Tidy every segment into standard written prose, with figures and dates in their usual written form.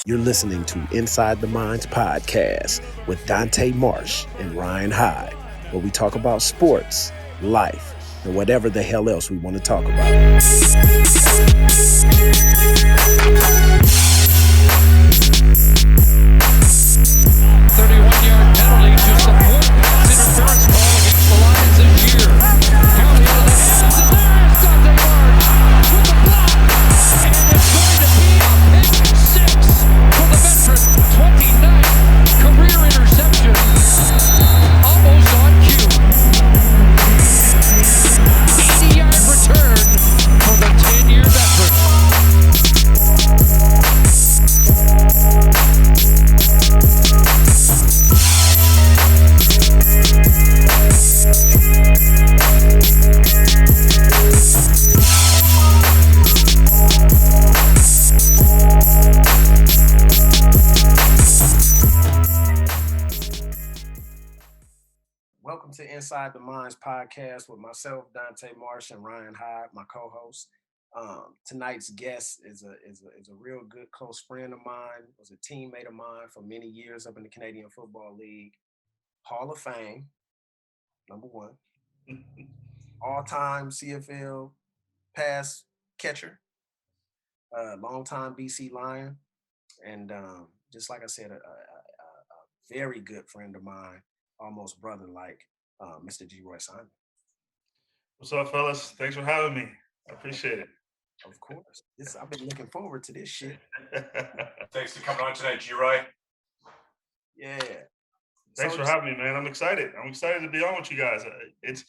You're listening to Inside the Minds podcast with Dante Marsh and Ryan Hyde, where we talk about sports, life, and whatever the hell else we want to talk about. 31-yard penalty to support pass interference call against the Lions this year. County out of the hands, and there's Dante Marsh with the block, and it's going to be a pick six for the veteran. 29th career interception, almost on cue. 80-yard return for the 10-year veteran. Welcome to Inside the Minds podcast with myself, Dante Marsh, and Ryan Hyde, my co-host. Tonight's guest is a real good close friend of mine, was a teammate of mine for many years up in the Canadian Football League. Hall of Fame, number one. All-time CFL pass catcher, longtime BC Lion, and just like I said, a very good friend of mine, almost brother-like, Mr. Geroy Simon. What's up, fellas? Thanks for having me. I appreciate it. Of course. I've been looking forward to this shit. Thanks for coming on tonight, Geroy. Yeah. Thanks for having me, man. I'm excited. I'm excited to be on with you guys. It's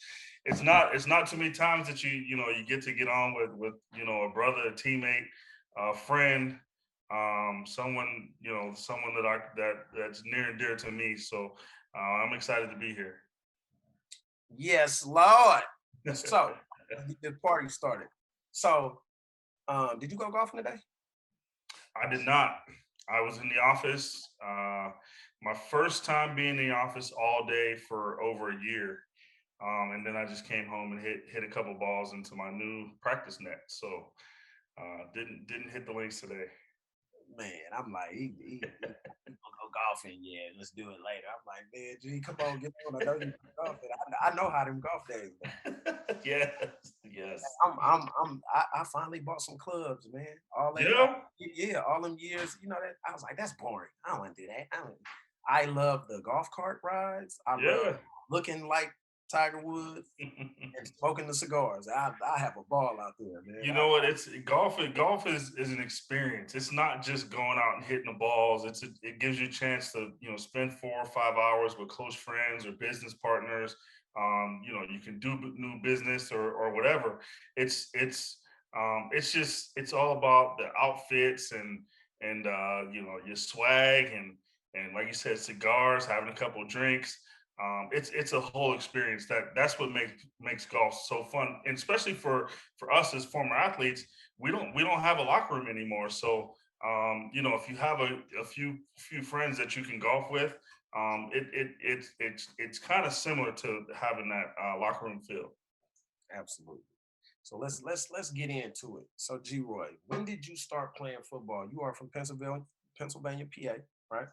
not too many times that you get to get on with a brother, a teammate, a friend, someone that's near and dear to me. So I'm excited to be here. Yes, Lord. So the party started. So did you go golfing today? I did not. I was in the office. My first time being in the office all day for over a year. And then I just came home and hit a couple balls into my new practice net. So didn't hit the links today. Man, I'm like, he go golfing. Yeah, let's do it later. I'm like, man, G, come on, get on. I know you can golf it. I know how them golf days. Yes. I finally bought some clubs, man. All them years. You know that I was like, that's boring. I don't want to do that. I love the golf cart rides. I love looking like Tiger Woods and smoking the cigars. I have a ball out there, man. You know what? It's golf is an experience. It's not just going out and hitting the balls. It gives you a chance to spend 4 or 5 hours with close friends or business partners. You can do new business or whatever. It's all about the outfits and your swag and like you said, cigars, having a couple of drinks. It's a whole experience. That's what makes golf so fun, and especially for us as former athletes, we don't have a locker room anymore. So if you have a few friends that you can golf with, it's kind of similar to having that locker room feel. Absolutely. So let's get into it. So Geroy, when did you start playing football? You are from Pennsylvania, PA, right?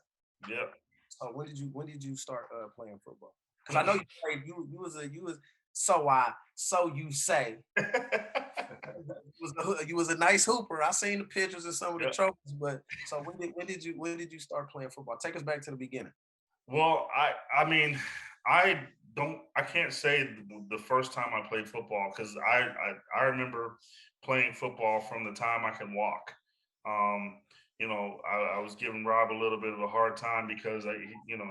Yep. So when did you start playing football? Because I know you played. You was so you say. You was a nice hooper. I seen the pictures and some of the trophies. But so when did you start playing football? Take us back to the beginning. Well, I can't say the first time I played football because I remember playing football from the time I can walk. I was giving Rob a little bit of a hard time because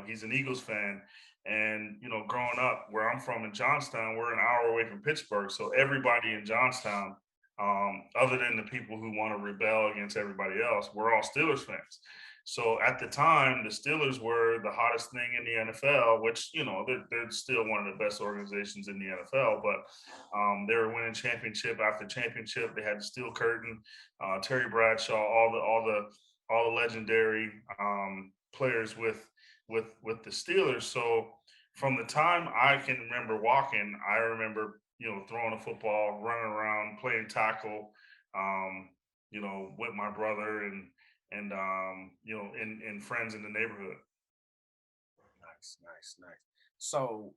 he's an Eagles fan, and growing up where I'm from in Johnstown, we're an hour away from Pittsburgh, so everybody in Johnstown, other than the people who want to rebel against everybody else, we're all Steelers fans. So at the time, the Steelers were the hottest thing in the NFL, which, they're still one of the best organizations in the NFL, but they were winning championship after championship. They had the Steel Curtain, Terry Bradshaw, all the legendary players with the Steelers. So from the time I can remember walking, I remember, throwing a football, running around, playing tackle, with my brother and in friends in the neighborhood. Nice. So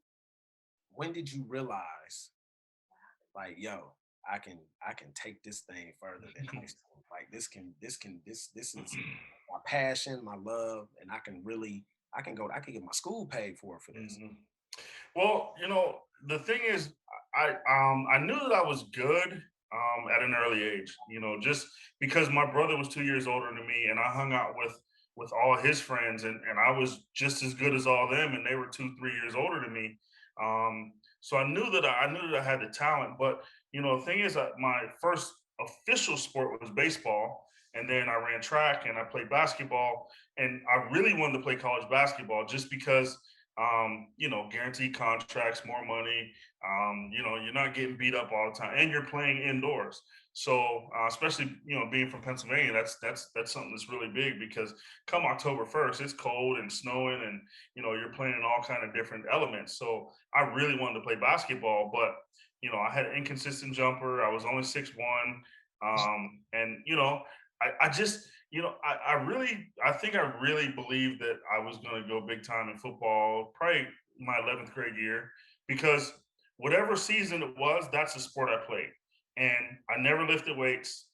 when did you realize, like, yo, I can take this thing further than high school? Like this is my passion, my love, and I can get my school paid for this. Mhm. Well, the thing is, I knew that I was good at an early age. Just because my brother was 2 years older than me, and I hung out with all his friends, and I was just as good as all them, and they were 2, 3 years older than me. So I knew that I had the talent. But the thing is that my first official sport was baseball, and then I ran track and I played basketball, and I really wanted to play college basketball just because guaranteed contracts, more money. You're not getting beat up all the time, and you're playing indoors. So, especially being from Pennsylvania, that's something that's really big because come October 1st, it's cold and snowing, and you're playing in all kind of different elements. So, I really wanted to play basketball, but I had an inconsistent jumper. I was only 6'1", and I just I think I really believed that I was going to go big time in football, probably my 11th grade year, because whatever season it was, that's the sport I played. And I never lifted weights.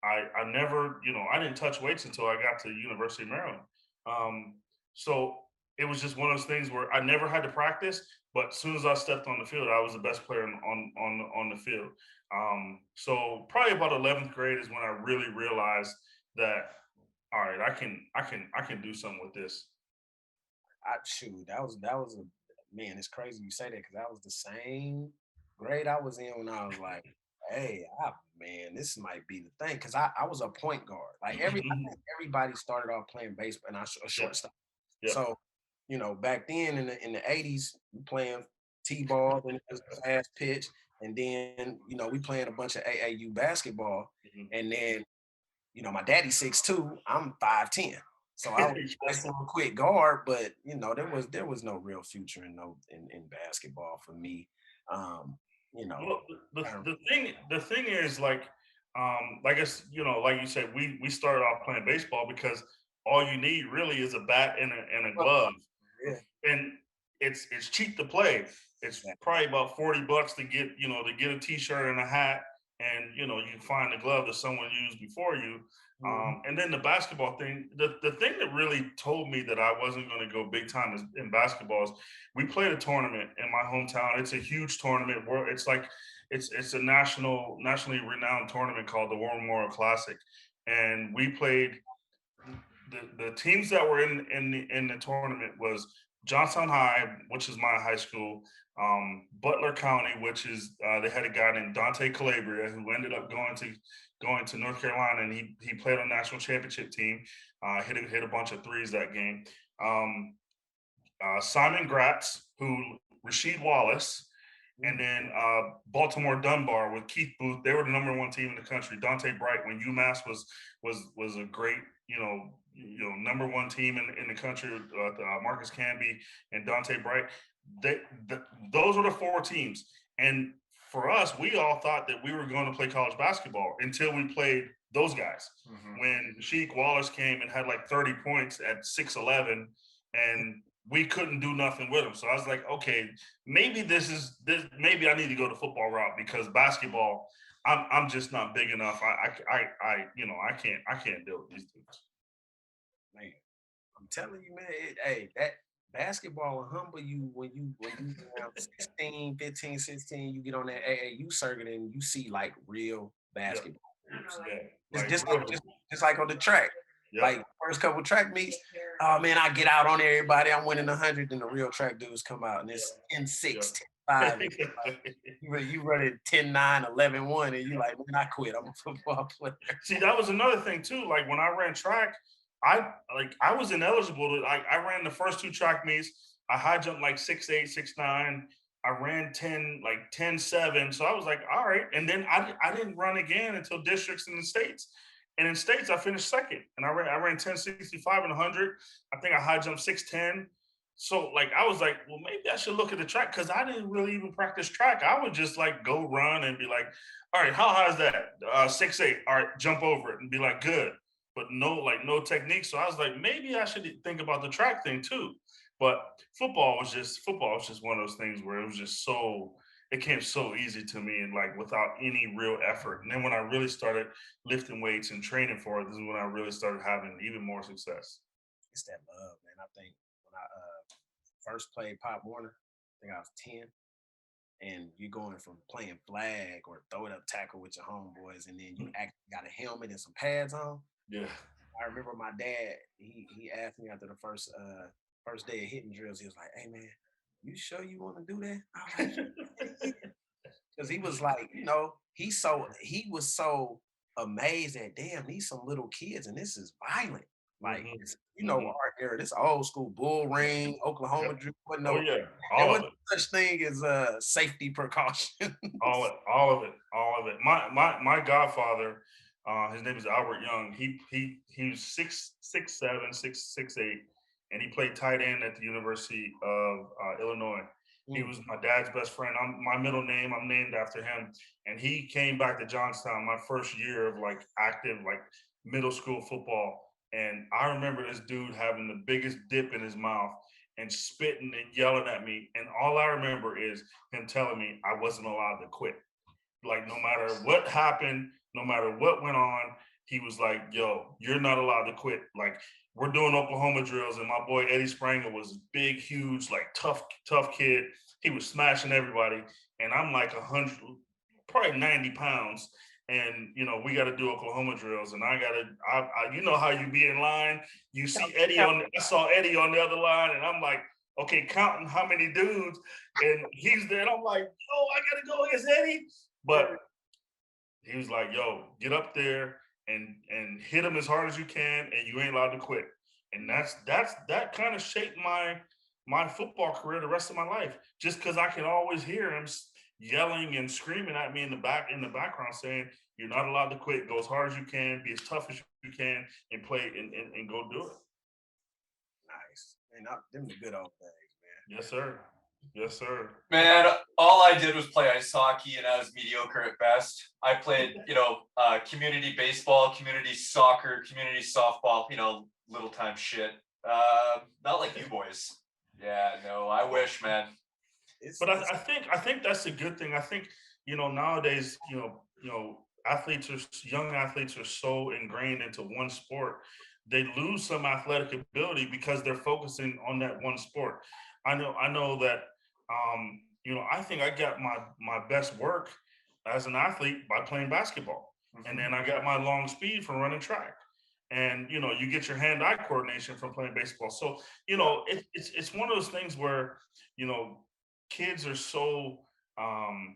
I never, I didn't touch weights until I got to the University of Maryland. Um, so it was just one of those things where I never had to practice, but as soon as I stepped on the field, I was the best player on the field. So probably about 11th grade is when I really realized that all right, I can do something with this. That was a man. It's crazy you say that because that was the same grade I was in when I was like, hey, man, this might be the thing. Because I was a point guard. Like I think everybody started off playing baseball and I a Yep, shortstop. yep. So back then in the 80s, we playing t-ball, then it was fast pitch, and then we playing a bunch of AAU basketball, Mhm. and then my daddy's 6'2", I'm 5'10". So I was a nice little quick guard, but there was no real future in basketball for me. Um, you know, Well, the, kind of, the thing is like us, like you said, we started off playing baseball because all you need really is a bat and a glove, yeah, and it's cheap to play. It's yeah. probably about $40 to get a T-shirt and a hat, and you find the glove that someone used before you. Mhm. And then the basketball thing, the thing that really told me that I wasn't going to go big time in basketball is we played a tournament in my hometown. It's a huge tournament where it's like it's a nationally renowned tournament called the War Memorial Classic, and we played the teams that were in the tournament was Johnstown High, which is my high school, Butler County, which is they had a guy named Dante Calabria who ended up going to North Carolina, and he played on national championship team, hit a bunch of threes that game. Um, Simon Gratz, who Rasheed Wallace, and Mhm. then Baltimore Dunbar with Keith Booth. They were the number one team in the country. Dante Bright, when UMass was a great number one team in the country. Marcus Camby and Dante Bright. They, those were the four teams, and for us, we all thought that we were going to play college basketball until we played those guys. When Sheik Wallace came and had like 30 points at 6'11", and we couldn't do nothing with him. So I was like, okay, maybe maybe I need to go the football route because basketball, I'm just not big enough. I can't deal with these dudes. Man, I'm telling you, man. Hey, that basketball will humble you when you around 16, 15, 16. You get on that AAU circuit and you see like real Yep. basketball players. Yeah. Just Like just like real. just like on the track. Yep. Like first couple track meets, oh man, I get out on everybody. I'm winning 100, and the real track dudes come out and it's 10-6, Yep. 10-5. You run it 10-9, 11-1, and you like, man, I quit. I'm a football player. See, that was another thing too. Like when I ran track, I was ineligible to. I ran the first two track meets. I high jumped like 6'8", 6'9". I ran 10-7. So I was like, all right. And then I didn't run again until districts in the states. And in states, I finished second. And I ran 10:65 and 100. I think I high jumped 6'10". So like I was like, well, maybe I should look at the track because I didn't really even practice track. I would just like go run and be like, all right, how high is that? 6'8". All right, jump over it and be like, good. but no technique. So I was like, maybe I should think about the track thing too. But football was just one of those things where it came so easy to me and like without any real effort. And then when I really started lifting weights and training for it, this is when I really started having even more success. It's that love, man. I think when I first played Pop Warner, I think I was 10. And you're going from playing flag or throw it up tackle with your homeboys, and then you actually got a helmet and some pads on. Yeah. I remember my dad, he asked me after the first day of hitting drills, he was like, "Hey man, you sure you want to do that?" I was like, because he was like, he was so amazed at, damn, these some little kids and this is violent. Like, our era, this old school bull ring, Oklahoma drill. Oh yeah, there all of wasn't it. such thing as safety precaution. All of it. My godfather, his name is Albert Young. He was 6'7", 6'8", and he played tight end at the University of Illinois. He was my dad's best friend. My middle name, I'm named after him. And he came back to Johnstown my first year of like active, like middle school football. And I remember this dude having the biggest dip in his mouth and spitting and yelling at me. And all I remember is him telling me I wasn't allowed to quit. Like no matter what happened, no matter what went on, he was like, yo, you're not allowed to quit. Like we're doing Oklahoma drills and my boy Eddie Spranger was big, huge, like tough kid. He was smashing everybody. And I'm like 100, probably 90 pounds. And, we got to do Oklahoma drills. And I you know how you be in line, you see I saw Eddie on the other line and I'm like, okay, counting how many dudes. And he's there and I'm like, yo, I got to go against Eddie. But he was like, yo, get up there and hit him as hard as you can and you ain't allowed to quit. And that kind of shaped my football career the rest of my life, just because I can always hear him yelling and screaming at me in the background saying, you're not allowed to quit, go as hard as you can, be as tough as you can, and play and go do it. Nice. Man, them the good old days, man. Yes, sir. Yes, sir. Man, all I did was play ice hockey and I was mediocre at best. I played, community baseball, community soccer, community softball, little time shit. Not like you boys. Yeah, no, I wish, man. But I think that's a good thing. I think, nowadays, young athletes are so ingrained into one sport, they lose some athletic ability because they're focusing on that one sport. I know that, I think I got my best work as an athlete by playing basketball. And then I got my long speed from running track. And, you get your hand-eye coordination from playing baseball. So, it's one of those things where, kids are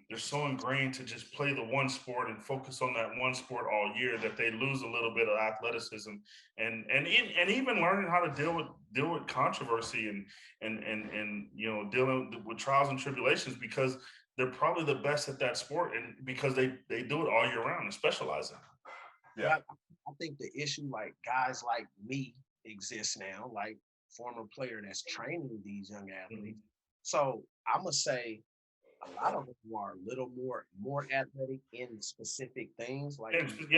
they're so ingrained to just play the one sport and focus on that one sport all year that they lose a little bit of athleticism and even learning how to deal with controversy and dealing with trials and tribulations, because they're probably the best at that sport and because they do it all year round and specialize in it. Yeah, I think the issue, like guys like me, exists now, like former player that's training these young athletes. So I'm gonna say a lot of them are a little more athletic in specific things, like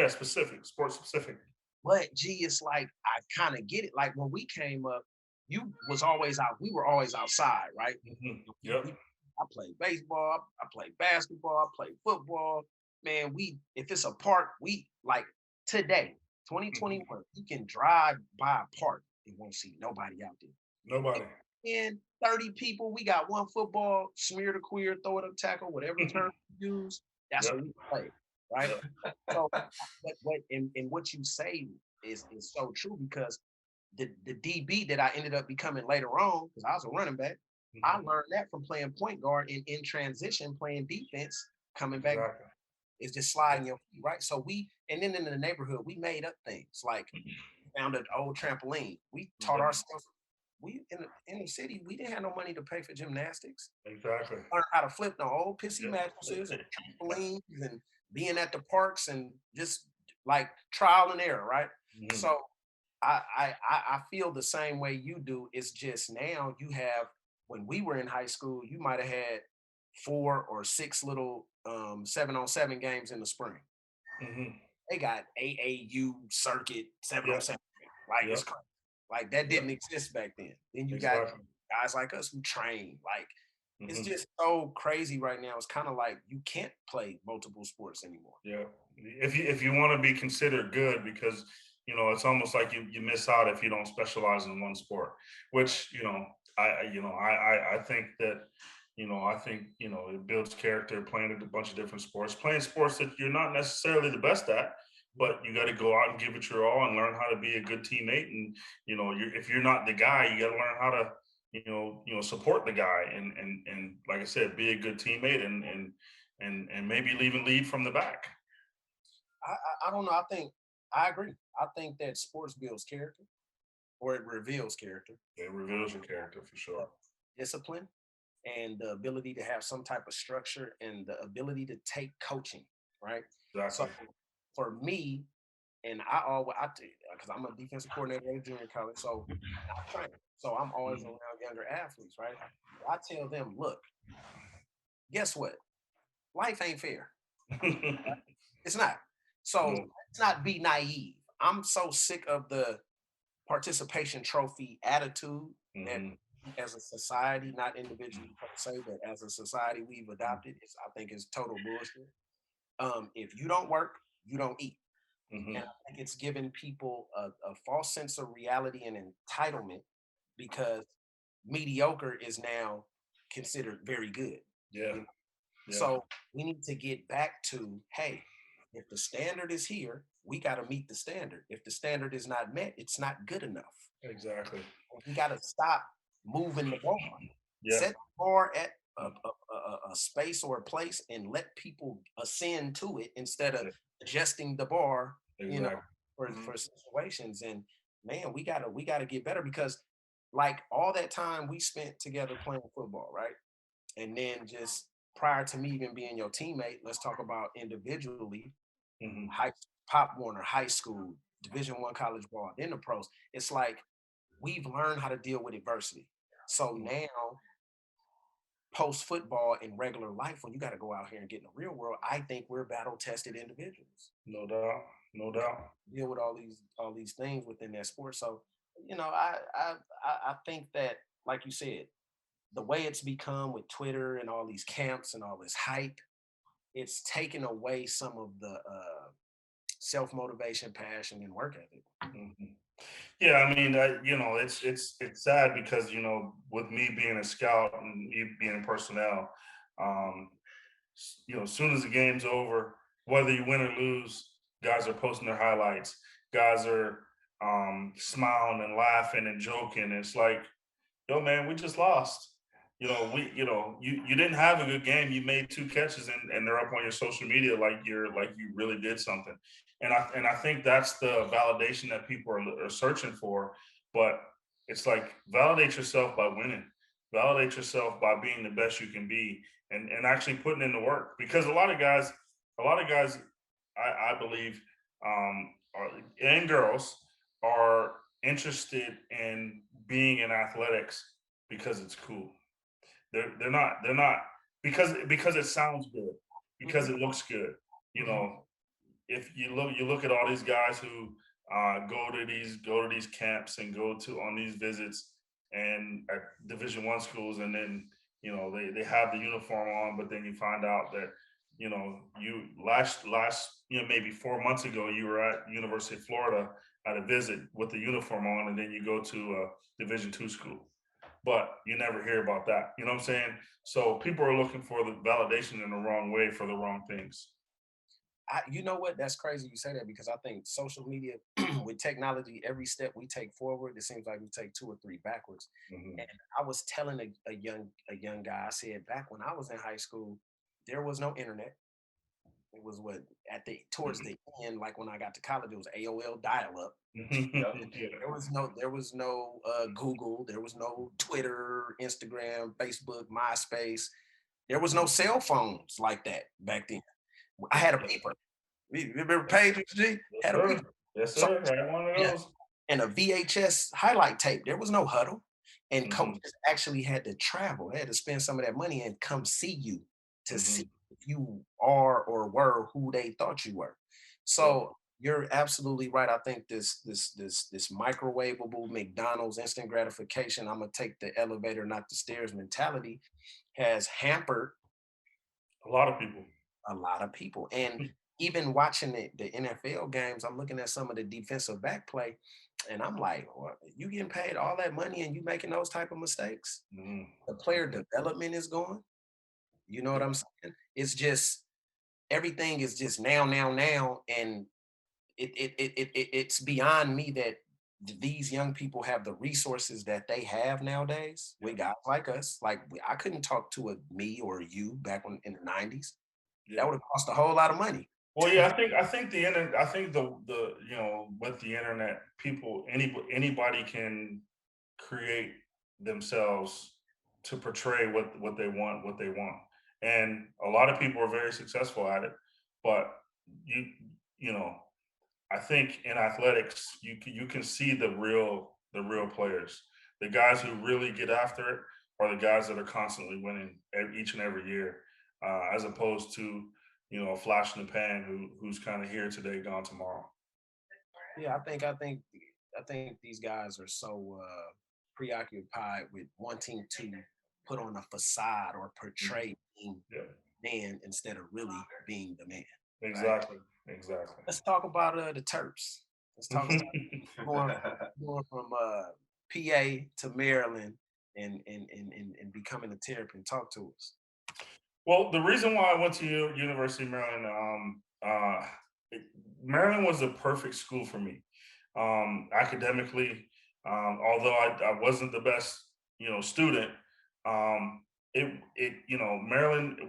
specific, sports specific. But gee, it's like I kind of get it. Like when we came up, we were always outside, right? Yep. I played baseball, I played basketball, I played football. Man, if it's a park, we like today, 2021, you can drive by a park and won't see nobody out there. Nobody. And 30 people, we got one football, smear the queer, throw it up tackle, whatever term you use, that's what we play, right? So what you say is so true, because the DB that I ended up becoming later on, because I was a running back, I learned that from playing point guard and in transition, playing defense, coming back. Exactly. It's just sliding your feet, right? So and then in the neighborhood, we made up things like found an old trampoline. We taught ourselves. We in the city, we didn't have no money to pay for gymnastics. Exactly. Learn how to flip the old pissy mattresses and trampolines and being at the parks and just like trial and error, right? So I feel the same way you do. It's just now you have, when we were in high school, you might have had 4 or 6 little 7-on-7 games in the spring. they got AAU circuit 707. Like Yeah. it's crazy. Like that Yeah. didn't exist back then. Then you got Exactly. guys like us who train. Like it's Mhm. just so crazy right now. It's kind of like you can't play multiple sports anymore. Yeah. If you want to be considered good, because it's almost like you miss out if you don't specialize in one sport. Which I think that it builds character playing a bunch of different sports, playing sports that you're not necessarily the best at, but you got to go out and give it your all and learn how to be a good teammate. And if you're not the guy, you got to learn how to support the guy and like I said, be a good teammate and maybe even lead from the back. I don't know. I agree. I think that sports builds character or it reveals character, It reveals your character for uh, sure. discipline, and the ability to have some type of structure and the ability to take coaching, right? So Exactly. for me, and I always, because I'm a defensive coordinator at a junior college, so I train. So I'm always Mhm. around younger athletes, right? I tell them, look, guess what? Life ain't fair. It's not. So No. let's not be naive. I'm so sick of the participation trophy attitude that Mhm. as a society, not individually per se, but as a society we've adopted, I think is total bullshit. If you don't work, you don't eat. And Mhm. I think it's given people a false sense of reality and entitlement because mediocre is now considered very good. Yeah. You know? Yeah. So we need to get back to, hey, if the standard is here, we got to meet the standard. If the standard is not met, it's not good enough. Exactly. We got to stop moving the bar. Yeah. Set the bar at a space or a place and let people ascend to it instead of Yeah. adjusting the bar, you know, Exactly. Mhm. for situations. And man, we gotta get better because like all that time we spent together playing football, right? And then just prior to me even being your teammate, let's talk about individually, Mhm. high Pop Warner, high school, Division 1 college ball, then the pros. It's like we've learned how to deal with adversity. So Mhm. now, post football in regular life, when you got to go out here and get in the real world, I think we're battle tested individuals. No doubt. No We doubt. deal with all these things within that sport. So, I think that, like you said, the way it's become with Twitter and all these camps and all this hype, it's taken away some of the self motivation, passion, and work ethic. Mhm. Yeah, I mean, it's sad because with me being a scout and me being personnel, um, as soon as the game's over, whether you win or lose, guys are posting their highlights. Guys are smiling and laughing and joking. It's like, yo, man, we just lost. You didn't have a good game. You made two catches, and they're up on your social media like you really did something. And I think that's the validation that people are searching for. But it's like validate yourself by winning. Validate yourself by being the best you can be, and actually putting in the work. Because a lot of guys, I believe, are, and girls are interested in being in athletics because it's cool. They're not because it sounds good, because Mhm, it looks good. You mhm. know, if you look at all these guys who go to these camps and go to on these visits and at Division 1 schools, and then they have the uniform on, but then you find out that you last maybe 4 months ago you were at University of Florida at a visit with the uniform on, and then you go to a Division 2 school, but you never hear about that. You know what I'm saying? So people are looking for the validation in the wrong way for the wrong things. You know what? That's crazy you say that because I think social media, with technology, every step we take forward, it seems like we take two or three backwards. Mhm. And I was telling a young guy, I said back when I was in high school, there was no internet. It was what at the towards the end, like when I got to college, it was AOL dial up. Yep. Yeah. There was no Google, there was no Twitter, Instagram, Facebook, MySpace. There was no cell phones like that back then. I had a paper. You remember pages, G? Yes, Had a sir. paper. Yes, So sir. I had one of yeah, those. and a VHS highlight tape. There was no huddle. And Mhm. coaches actually had to travel. They had to spend some of that money and come see you to see Mhm. if you are or were who they thought you were. So you're absolutely right. I think this microwavable McDonald's instant gratification, I'm gonna take the elevator, not the stairs mentality, has hampered A lot of people. a lot of people. And even watching the NFL games, I'm looking at some of the defensive back play, and I'm like, well, you getting paid all that money and you making those type of mistakes? Mhm. The player development is gone. You know what I'm saying? It's just everything is just now, and it's beyond me that these young people have the resources that they have nowadays with guys like us. Like I couldn't talk to a me or you back in the '90s. That Yeah. would have cost a whole lot of money. Well, yeah, I think the internet. I think the with the internet, anybody can create themselves to portray what they want, and a lot of people are very successful at it. But you you know, I think in athletics, you can see the real players, the guys who really get after it, are the guys that are constantly winning each and every year, as opposed to a flash in the pan who's kind of here today, gone tomorrow. Yeah, I think these guys are so preoccupied with wanting to put on a facade or Mhm. portray being Yeah, man instead of really being the man. Right. exactly, exactly. Let's talk about the Terps. Let's talk about going from PA to Maryland and becoming a Terrapin. Talk to us. Well, the reason why I went to University of Maryland, it, Maryland was the perfect school for me, academically. Although I wasn't the best, student, Maryland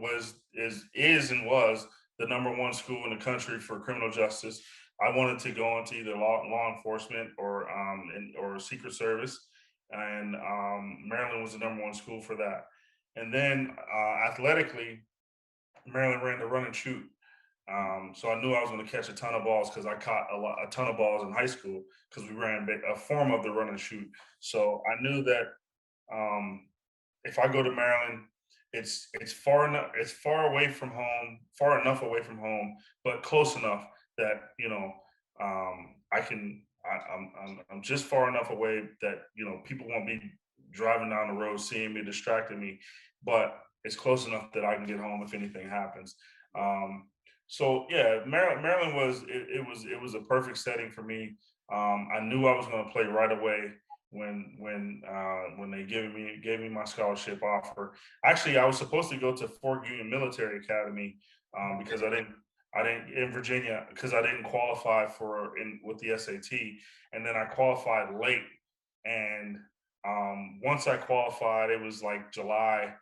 is and was the number one school in the country for criminal justice. I wanted to go into either law enforcement or Secret Service, and Maryland was the number one school for that. And then athletically, Maryland ran the run and shoot. So I knew I was going to catch a ton of balls because I caught a ton of balls in high school because we ran a form of the run and shoot. So I knew that um, if I go to Maryland, it's far enough, it's far enough away from home, but close enough that I can. I'm just far enough away that people won't be driving down the road, seeing me, distracting me, but it's close enough that I can get home if anything happens. Um, so yeah, Maryland was a perfect setting for me. I knew I was going to play right away when they gave me my scholarship offer. Actually, I was supposed to go to Fort Union Military Academy because I didn't in Virginia because I didn't qualify with the SAT, and then I qualified late. And once I qualified, it was like July.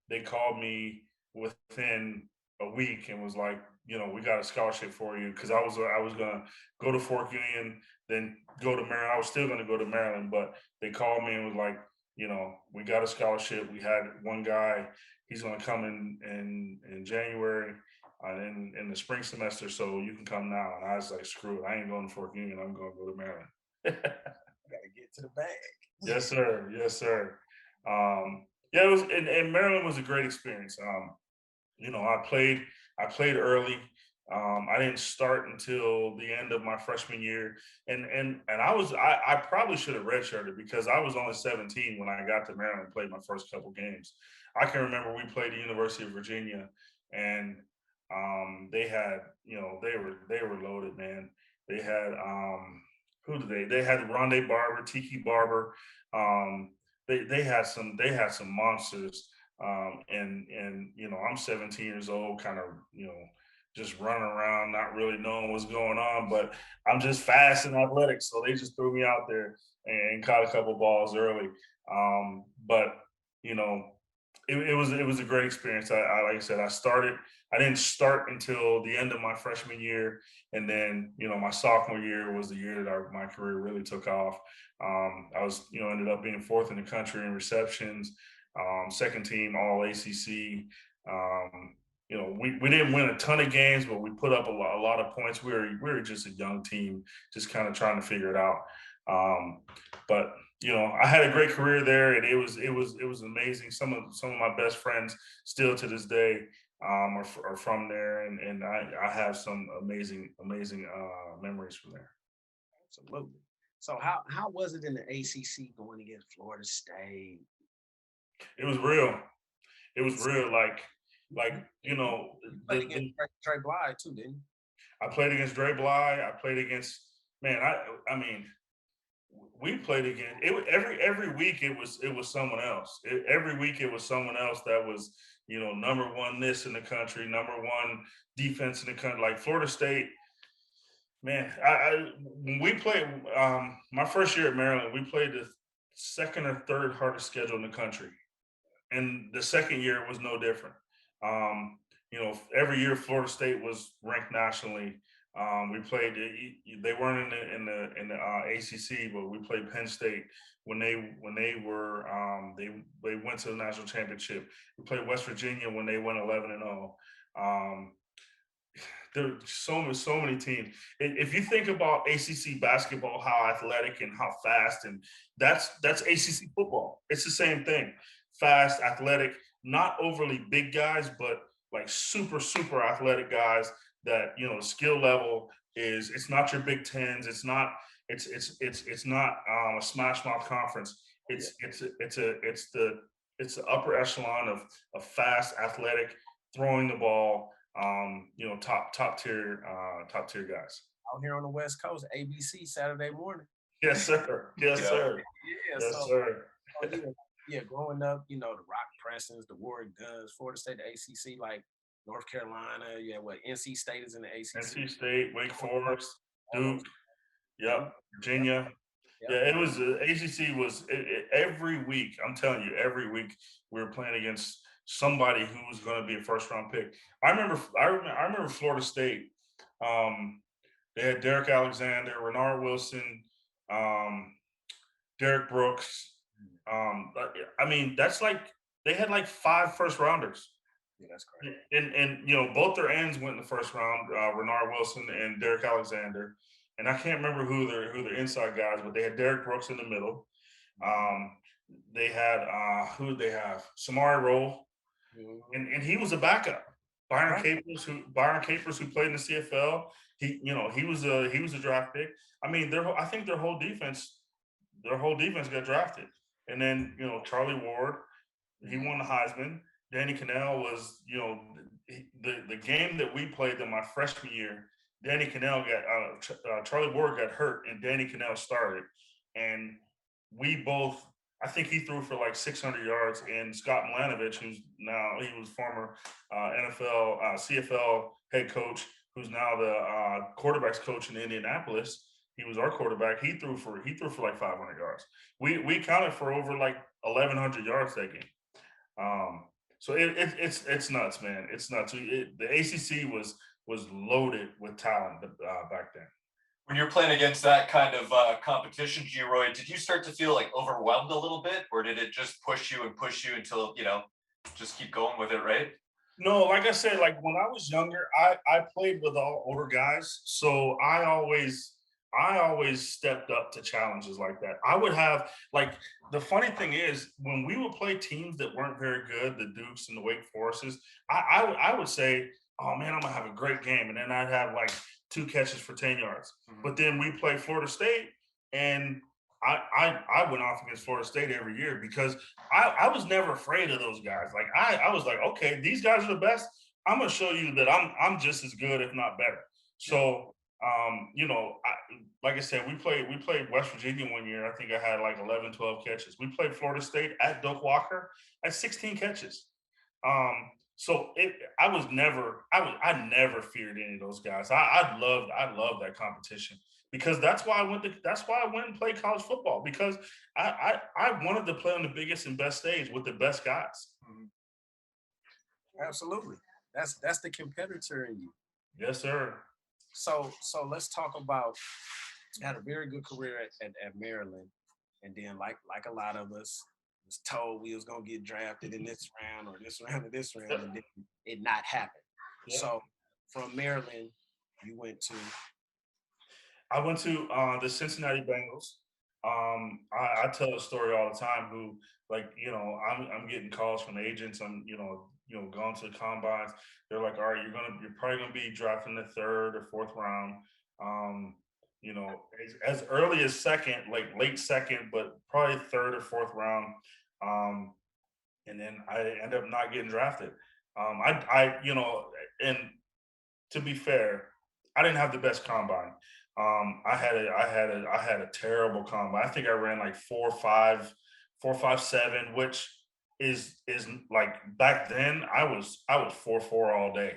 They called me within a week and was like, we got a scholarship for you because I was gonna go to Fort Union, then go to Maryland. I was still gonna go to Maryland, but they called me and was like, we got a scholarship. We had one guy. He's gonna come in January. In the spring semester, so you can come now. And I was like, screw it, I ain't going to Fort Union. I'm going to go to Maryland. Got to get to the bag. Yes, sir. Yes, sir. Yeah, it was, and Maryland was a great experience. I played early. I didn't start until the end of my freshman year, and I probably should have redshirted because I was only 17 when I got to Maryland and played my first couple games. I can remember we played the University of Virginia, and they had they were loaded, man. They had who did they had Rondé Barber, Tiki Barber. Um, they had some monsters. And I'm 17 years old, kind of just running around, not really knowing what's going on, but I'm just fast and athletic, so they just threw me out there and caught a couple balls early. But you know, it was a great experience. I like I said, I didn't start until the end of my freshman year, and then my sophomore year was the year that my career really took off. I was ended up being fourth in the country in receptions, second team All ACC. We didn't win a ton of games, but we put up a lot of points. We were just a young team, just kind of trying to figure it out. Um, but I had a great career there, and it was amazing. Some of my best friends still to this day. are from there, and I have some amazing memories from there. Absolutely. So how was it in the ACC going against Florida State? It was real. It was real. Like you know, You played against Trey Bly too, didn't you? I played against Dre Bly. I played against man. I mean, we played against it. Every week it was someone else. Every week it was someone else that was number one this in the country, number one defense in the country. Like Florida State, man. When we played my first year at Maryland, we played the second or third hardest schedule in the country, and the second year was no different. Um, every year Florida State was ranked nationally. We played. They weren't in the ACC, but we played Penn State when they were they went to the national championship. We played West Virginia when they went 11-0. There are so many teams. If you think about ACC basketball, how athletic and how fast, and that's ACC football. It's the same thing. Fast, athletic, not overly big guys, but like super athletic guys that skill level is. It's not your Big Tens. It's not. It's not a smash mouth conference. It's the upper echelon of fast, athletic, throwing the ball. Top tier guys. Out here on the West Coast, ABC Saturday morning. Yes, sir. Yes, sir. Yeah, Yes, sir. Growing up, the Rock Prestons, the Warwick Guns, Florida State, the ACC, like North Carolina, NC State is in the ACC. NC State, Wake Forest, Duke, yep, Virginia. Yeah, it was ACC was every week. I'm telling you, every week we were playing against somebody who was going to be a first round pick. I remember Florida State. They had Derek Alexander, Renard Wilson, Derek Brooks. I mean, that's like they had like 5 first rounders. Yeah, that's great. And both their ends went in the first round, Renard Wilson and Derek Alexander. And I can't remember who their inside guys, but they had Derek Brooks in the middle. They had who did they have? Samari Roll, and he was a backup. Byron Capers, who played in the CFL, he was a draft pick. I mean, I think their whole defense got drafted. And then Charlie Ward, he won the Heisman. Danny Cannell was the game that we played in my freshman year. Danny Cannell Charlie Ward got hurt, and Danny Cannell started, and we both. I think he threw for like 600 yards, and Scott Milanovich, he was former NFL, CFL head coach, who's now the quarterbacks coach in Indianapolis. He was our quarterback. He threw for like 500 yards. We counted for over like 1,100 yards that game. So it's nuts, man. It's nuts. The ACC was loaded with talent back then. When you're playing against that kind of competition, Geroy, did you start to feel like overwhelmed a little bit, or did it just push you until just keep going with it, right? No, like I said, like when I was younger, I played with all older guys, so I always stepped up to challenges like that. I would have like the funny thing is when we would play teams that weren't very good, the Dukes and the Wake Forests, I would say, oh man, I'm gonna have a great game, and then I'd have like 2 catches for 10 yards. Mm-hmm. But then we play Florida State, and I went off against Florida State every year because I was never afraid of those guys. Like I was like, okay, these guys are the best. I'm gonna show you that I'm just as good, if not better. So like I said, we played West Virginia one year. I think I had like 11, 12 catches. We played Florida State at Doak Walker at 16 catches. I never feared any of those guys. I loved that competition because that's why I went and played college football, because I wanted to play on the biggest and best stage with the best guys. Absolutely. That's the competitor in you. Yes, sir. So let's talk about, you had a very good career at Maryland, and then like a lot of us was told we was gonna get drafted in this round or this round or this round, and then it not happened. Yeah. So from Maryland, you went to? I went to the Cincinnati Bengals. I tell a story all the time. Who I'm getting calls from agents. I'm gone to the combines. They're like, all right, you're probably gonna be drafted in the third or fourth round. Um, as early as second, like late second, but probably third or fourth round. Um, and then I end up not getting drafted. And to be fair, I didn't have the best combine. I had a terrible combine. I think I ran like 4.5, 4.57, which is like back then I was 4.4 all day.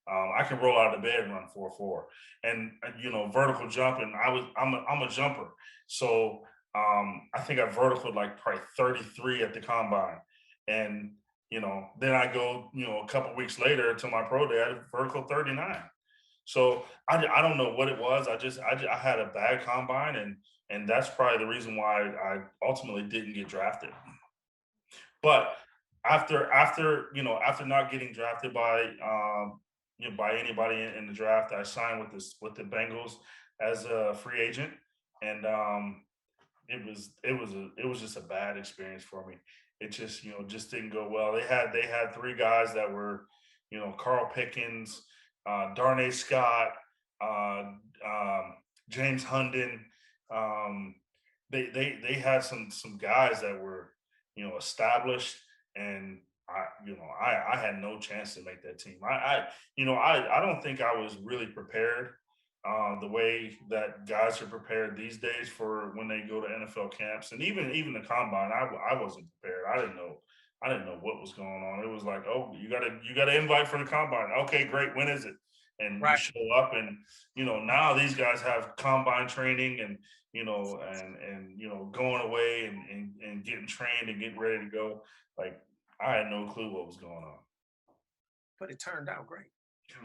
I can roll out of bed and run 4.4, and vertical jumping. I'm a jumper, so I think I vertical like probably 33 at the combine, and then I go, a couple weeks later to my pro day, I had vertical 39. So I don't know what it was. I had a bad combine, and that's probably the reason why I ultimately didn't get drafted. But after not getting drafted by anybody in the draft, I signed with the Bengals as a free agent, and it was just a bad experience for me. It just didn't go well. They had three guys that were, Carl Pickens, Darnay Scott, uh, James Hunden. Um, they had some guys that were, established, and I had no chance to make that team. I don't think I was really prepared the way that guys are prepared these days for when they go to NFL camps, and even the combine. I wasn't prepared. I didn't know what was going on. It was like, oh, you got to invite for the combine. Okay, great. When is it? And you Right. show up, and now these guys have combine training, and going away and getting trained and getting ready to go. Like, I had no clue what was going on. But it turned out great.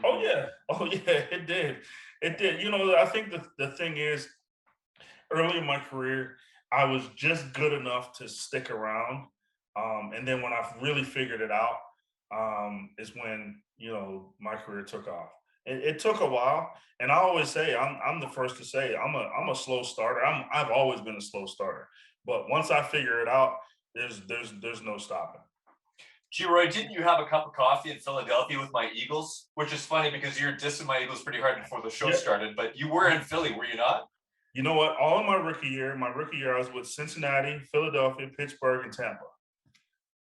Oh yeah. Oh yeah, it did. It did. I think the thing is, early in my career, I was just good enough to stick around. And then when I really figured it out, is when, my career took off. It took a while. And I always say, I'm the first to say I'm a slow starter. I've always been a slow starter. But once I figure it out, there's no stopping. Geroy, didn't you have a cup of coffee in Philadelphia with my Eagles? Which is funny because you're dissing my Eagles pretty hard before the show Yeah. started, but you were in Philly, were you not? You know what? All in my rookie year, I was with Cincinnati, Philadelphia, Pittsburgh, and Tampa.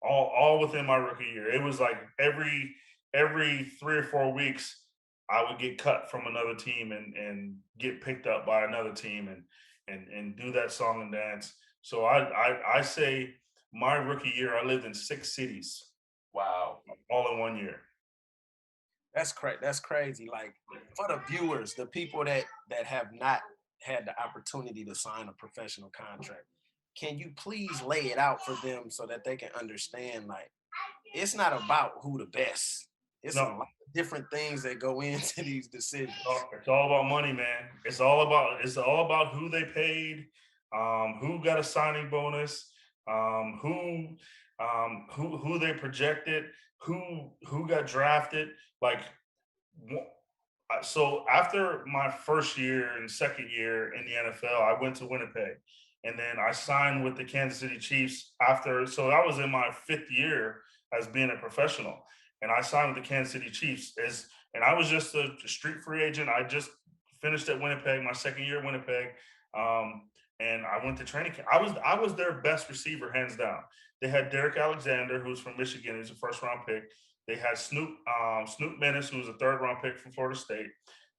All within my rookie year. It was like every 3 or 4 weeks, I would get cut from another team and get picked up by another team and do that song and dance. So I say my rookie year, I lived in 6 cities Wow. all in one year. That's crazy. Like, for the viewers, the people that have not had the opportunity to sign a professional contract, can you please lay it out for them so that they can understand? Like, it's not about who the best. It's a No, lot of different things that go into these decisions. it's all about money, man. It's all about who they paid, who got a signing bonus, who they projected, who got drafted. Like, so after my first year and second year in the NFL, I went to Winnipeg, and then I signed with the Kansas City Chiefs after. So I was in my fifth year as being a professional, and I signed with the Kansas City Chiefs and I was just a street free agent. I just finished at Winnipeg, my second year at Winnipeg, um, and I went to training camp. I was their best receiver, hands down. They had Derek Alexander, who's from Michigan, he's a first round pick. They had Snoop Menace, who was a third round pick from Florida State.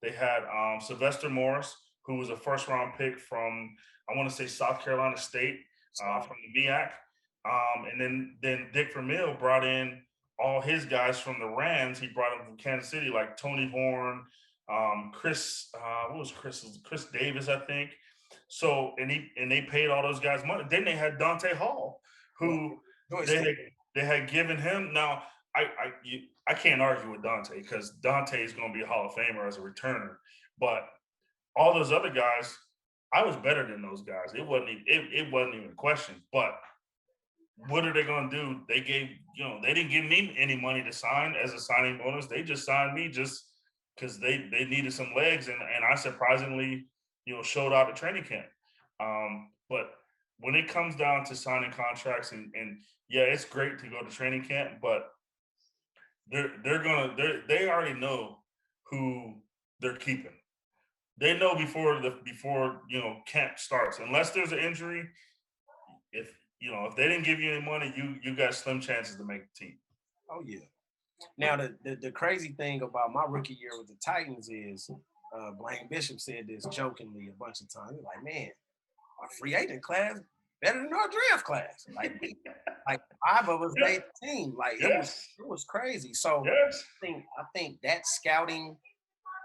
They had Sylvester Morris, who was a first round pick from, I want to say, South Carolina State, from the MEAC. And then Dick Vermeil brought in all his guys from the Rams. He brought them from Kansas City, like Tony Horn, what was Chris Davis, I think. So they paid all those guys money. Then they had Dante Hall, who they they had given him. Now I can't argue with Dante because Dante is going to be a Hall of Famer as a returner. But all those other guys, I was better than those guys. It wasn't even a question. But what are they going to do? They didn't give me any money to sign as a signing bonus. They just signed me just because they needed some legs, and I surprisingly, showed out at training camp. But when it comes down to signing contracts, and yeah, it's great to go to training camp, but they already know who they're keeping. They know before camp starts. Unless there's an injury, if they didn't give you any money, you got slim chances to make the team. Oh yeah. Now the crazy thing about my rookie year with the Titans is Blaine Bishop said this jokingly a bunch of times. He's like, man, our free agent class better than our draft class. Like 5 of us made the team. Like Yes. it was crazy. So Yes. I think that scouting,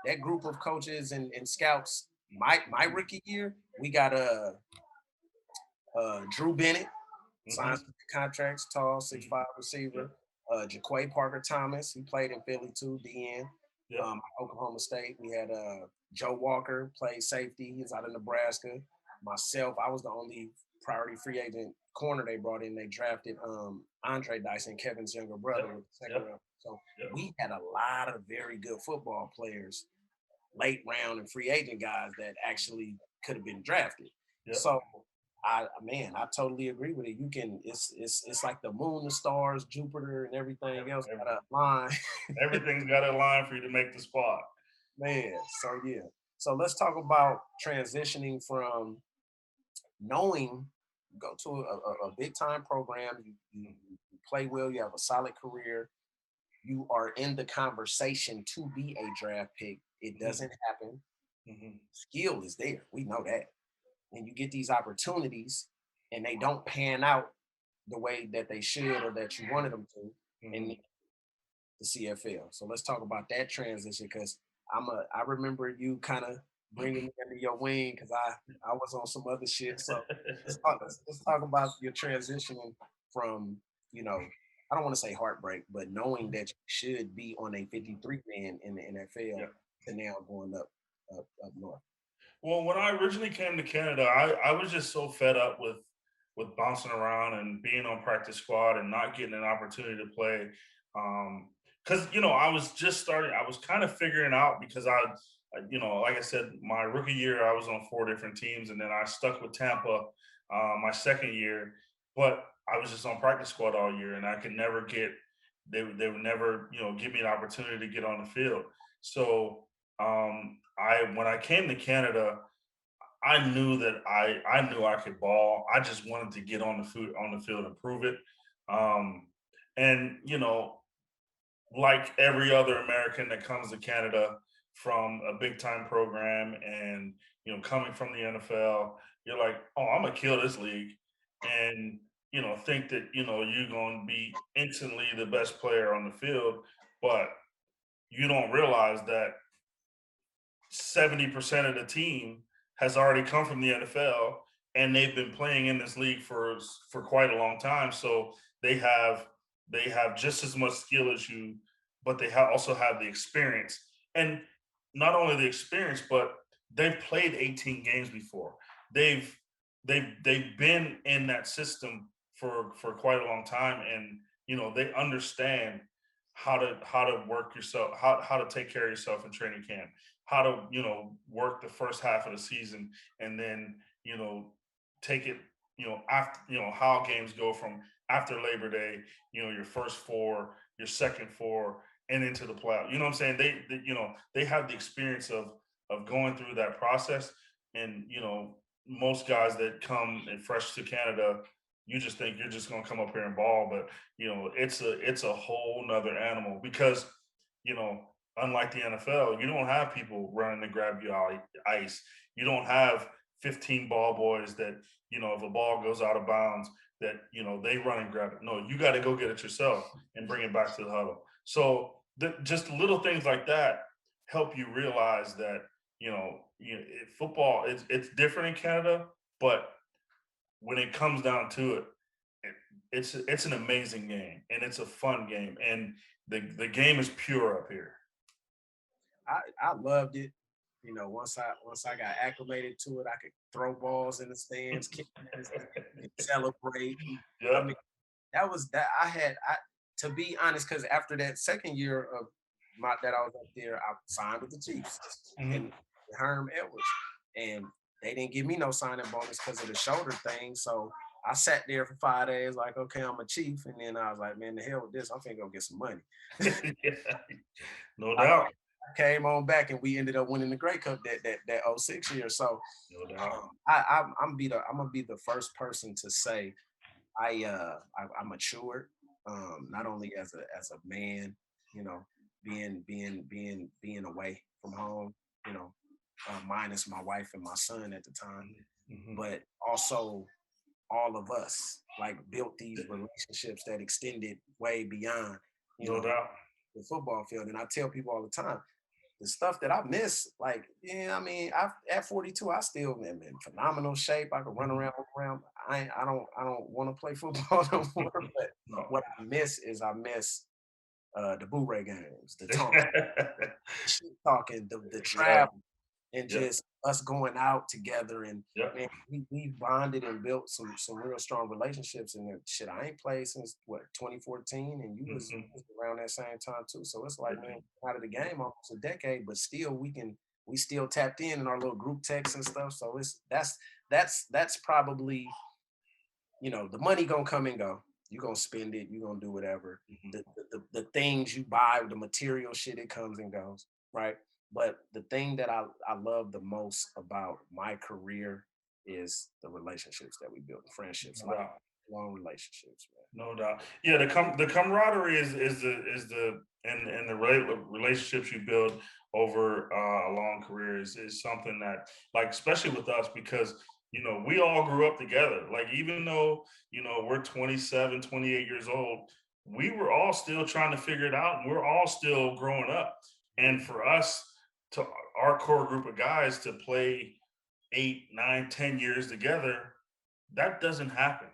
that group of coaches and scouts, my rookie year, we got Drew Bennett, signs contracts, tall, 6'5" receiver. Jaquay Parker Thomas, he played in Philly too, DN. Yep. Oklahoma State. We had Joe Walker, played safety. He's out of Nebraska. Myself, I was the only priority free agent corner they brought in. They drafted Andre Dyson, Kevin's younger brother, with the second round. So we had a lot of very good football players, late round and free agent guys that actually could have been drafted. Yep. So I totally agree with it. You can, it's like the moon, the stars, Jupiter, and everything else got a line. Everything's got a line for you to make the spot. Man, so yeah. So let's talk about transitioning from knowing, go to a big time program, you play well, you have a solid career, you are in the conversation to be a draft pick. It doesn't happen. Skill is there. We know that. And you get these opportunities and they don't pan out the way that they should or that you wanted them to in the CFL. So let's talk about that transition, because I remember you kind of bringing me under your wing because I was on some other shit. So let's talk about your transitioning from, I don't want to say heartbreak, but knowing that you should be on a 53 man in the NFL to now going up north. Well, when I originally came to Canada, I was just so fed up with bouncing around and being on practice squad and not getting an opportunity to play. Because I was just starting. I was kind of figuring out because like I said, my rookie year I was on 4 different teams, and then I stuck with Tampa my second year. But I was just on practice squad all year, and I could never get. They would never give me an opportunity to get on the field. So when I came to Canada, I knew that I knew I could ball. I just wanted to get on the field and prove it. And like every other American that comes to Canada from a big time program and coming from the NFL, you're like, oh, I'm gonna kill this league, and think that you're gonna be instantly the best player on the field, but you don't realize that 70% of the team has already come from the NFL and they've been playing in this league for quite a long time. So they have just as much skill as you, but they also have the experience. And not only the experience, but they've played 18 games before. They've been in that system for quite a long time, and they understand how to work yourself, how to take care of yourself in training camp, how to work the first half of the season, and then take it after how games go from after Labor Day, your first 4, your second 4, and into the playoff. You know what I'm saying? They have the experience of going through that process, and most guys that come and fresh to Canada, you just think you're just going to come up here and ball, but it's a whole nother animal because unlike the NFL, you don't have people running to grab you out ice. You don't have 15 ball boys that if a ball goes out of bounds that they run and grab it. No, you got to go get it yourself and bring it back to the huddle. So just little things like that help you realize that football it's different in Canada, but when it comes down to it, it's an amazing game and it's a fun game, and the game is pure up here. I loved it. Once I got acclimated to it, I could throw balls in the stands, kick in the stands, celebrate. I mean, that was that to be honest, because after that second year of that I was up there, I signed with the Chiefs and Herm Edwards, and they didn't give me no signing bonus because of the shoulder thing. So I sat there for 5 days, like, okay, I'm a chief, and then I was like, man, the hell with this. I'm finna go get some money. Yeah. No I doubt. came on back, and we ended up winning the Grey Cup that 06 year. So No doubt. I'm gonna be the first person to say I matured, not only as a man, you know, being away from home, you know, minus my wife and my son at the time, Mhm. but also all of us like built these relationships that extended way beyond, you No know, doubt. the football field. And I tell people all the time, the stuff that I miss, like, yeah, I mean, at 42, I still am in phenomenal shape. I can run around, walk around. I don't want to play football no more. But No. what I miss the Blu-ray games, the talk, shit talking, the Yeah. travel, and Yep. just us going out together. And Yep. man, we bonded and built some real strong relationships. And shit, I ain't played since what 2014, and you was Mhm. around that same time too. So it's like, man, Yeah. out of the game almost a decade, but still we still tapped in our little group texts and stuff. So that's probably, you know, the money gonna come and go. You're gonna spend it, you're gonna do whatever. Mhm. The things you buy, the material shit, it comes and goes, right? But the thing that I love the most about my career is the relationships that we build, the friendships, No like doubt. long relationships, No doubt. Yeah, the camaraderie is the and the relationships you build over a long career is something that, like, especially with us, because we all grew up together. Like, even though we're 27, 28 years old, we were all still trying to figure it out, and we're all still growing up. man. And for us, to our core group of guys, to play 8, 9, 10 years together, that doesn't happen.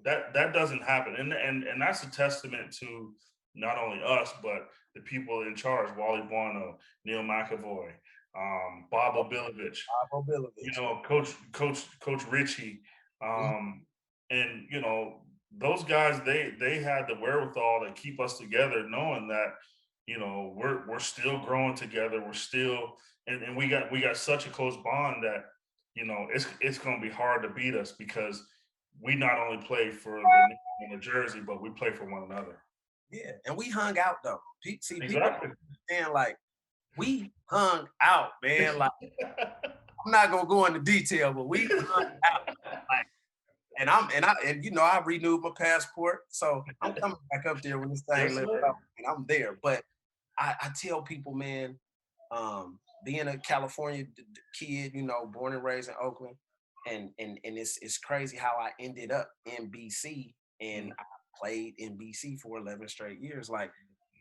That doesn't happen, and that's a testament to not only us but the people in charge: Wally Buono, Neil McAvoy, Bob Obilovich, Bob Obilovich. Coach Richie, Mhm. and those guys. They had the wherewithal to keep us together, knowing that we're still growing together. We're still, and we got such a close bond that it's going to be hard to beat us, because we not only play for the name and the jersey, but we play for one another. Yeah, and we hung out though. See, people don't Exactly. understand, like, we hung out, man. Like, I'm not gonna go into detail, but we hung out. Like, and you know, I renewed my passport, so I'm coming back up there when this thing Yes, lifts sir. up, and I'm there. But I tell people, man, being a California kid, you know, born and raised in Oakland, and it's crazy how I ended up in BC, and Mm. I played in BC for 11 straight years. Like,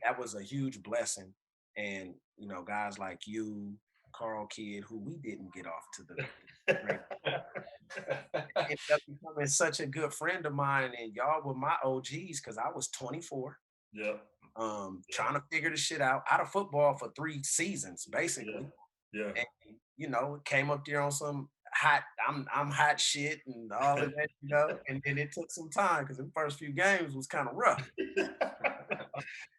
that was a huge blessing. And you know, guys like you, Carl Kidd, who we didn't get off to the great, ended up becoming such a good friend of mine, and y'all were my OGs because I was 24, Yep. trying to figure the shit out of football for 3 seasons, Yeah. basically. Yeah. And you know, came up there on some hot, I'm hot shit and all of that, you know. And then it took some time because the first few games was kind of rough.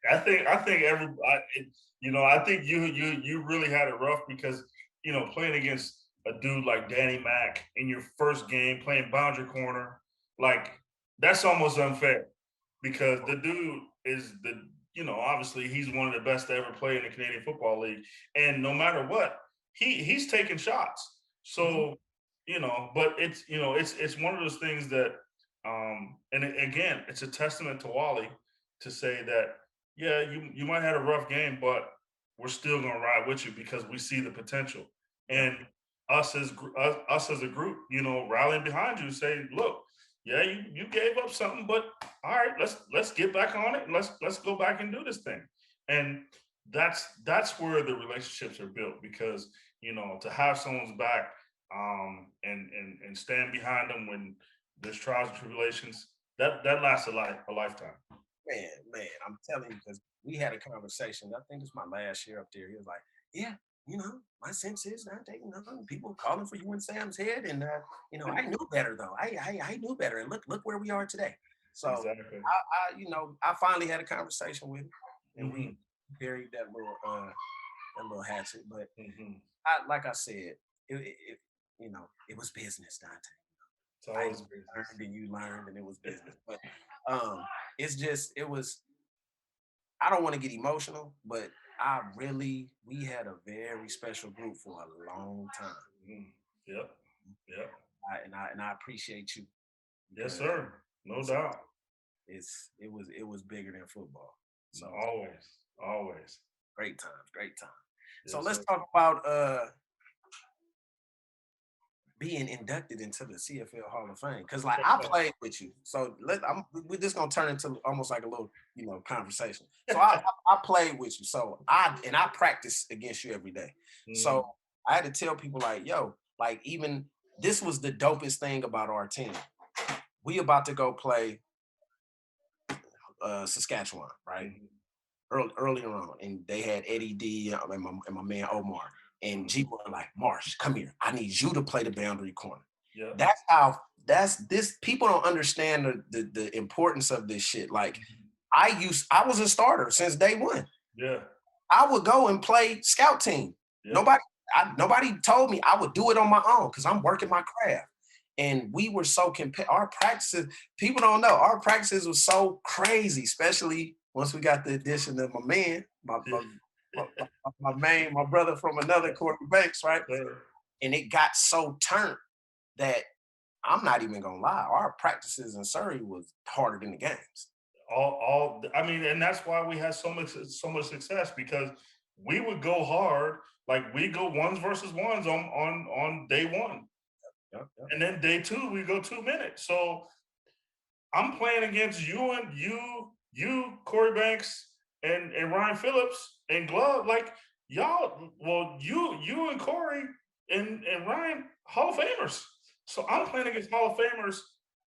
I think I think you really had it rough, because playing against a dude like Danny Mack in your first game, playing boundary corner, like, that's almost unfair, because the dude is obviously he's one of the best to ever play in the Canadian Football League, and no matter what, he's taking shots. Mhm. So but it's one of those things that again, it's a testament to Wally to say that, yeah, you might have had a rough game, but we're still going to ride with you because we see the potential. Yeah. And us as a group, rallying behind you, saying, look, yeah, you gave up something, but all right, let's get back on it, and let's go back and do this thing. And that's where the relationships are built, because to have someone's back, and stand behind them when there's trials and tribulations, that lasts a lifetime. Man, I'm telling you, because we had a conversation. I think it's my last year up there. He was like, "Yeah, you know, my sense is not taking nothing. People calling for you and Sam's head, and you know, I knew better though. I knew better, and look where we are today." So Exactly. you know, I finally had a conversation with him, and we Hmm. buried that little hatchet. But Hmm. like I said, it you know, it was business, Dante. It's always business. You learned and it was business. But it was, I don't want to get emotional, but we had a very special group for a long time. Yep. Yep. And I appreciate you. Yes, sir. No doubt. It was bigger than football. So always. Great times. Yes, so let's sir. talk about being inducted into the CFL Hall of Fame. Cause like I played with you. So we're just gonna turn into almost like a little, conversation. So I played with you. So I practice against you every day. So I had to tell people like, yo, like even this was the dopest thing about our team. We about to go play Saskatchewan, right? Earlier on, and they had Eddie D and my man Omar and G were like, Marsh, come here. I need you to play the boundary corner. Yeah. That's this. People don't understand the importance of this shit. Like I was a starter since day one. Yeah. I would go and play scout team. Yeah. Nobody told me I would do it on my own because I'm working my craft. And we were so our practices, people don't know, our practices were so crazy, especially once we got the addition of my man, my brother from another quarterbacks, right? And it got so turned that I'm not even gonna lie, our practices in Surrey was harder than the games. And that's why we had so much success, because we would go hard, like we go ones versus ones on day one. Yep. And then day two, we go 2 minutes. So I'm playing against you, Corey Banks, and Ryan Phillips and Glove. Like y'all, well, you and Corey and Ryan, Hall of Famers. So I'm playing against Hall of Famers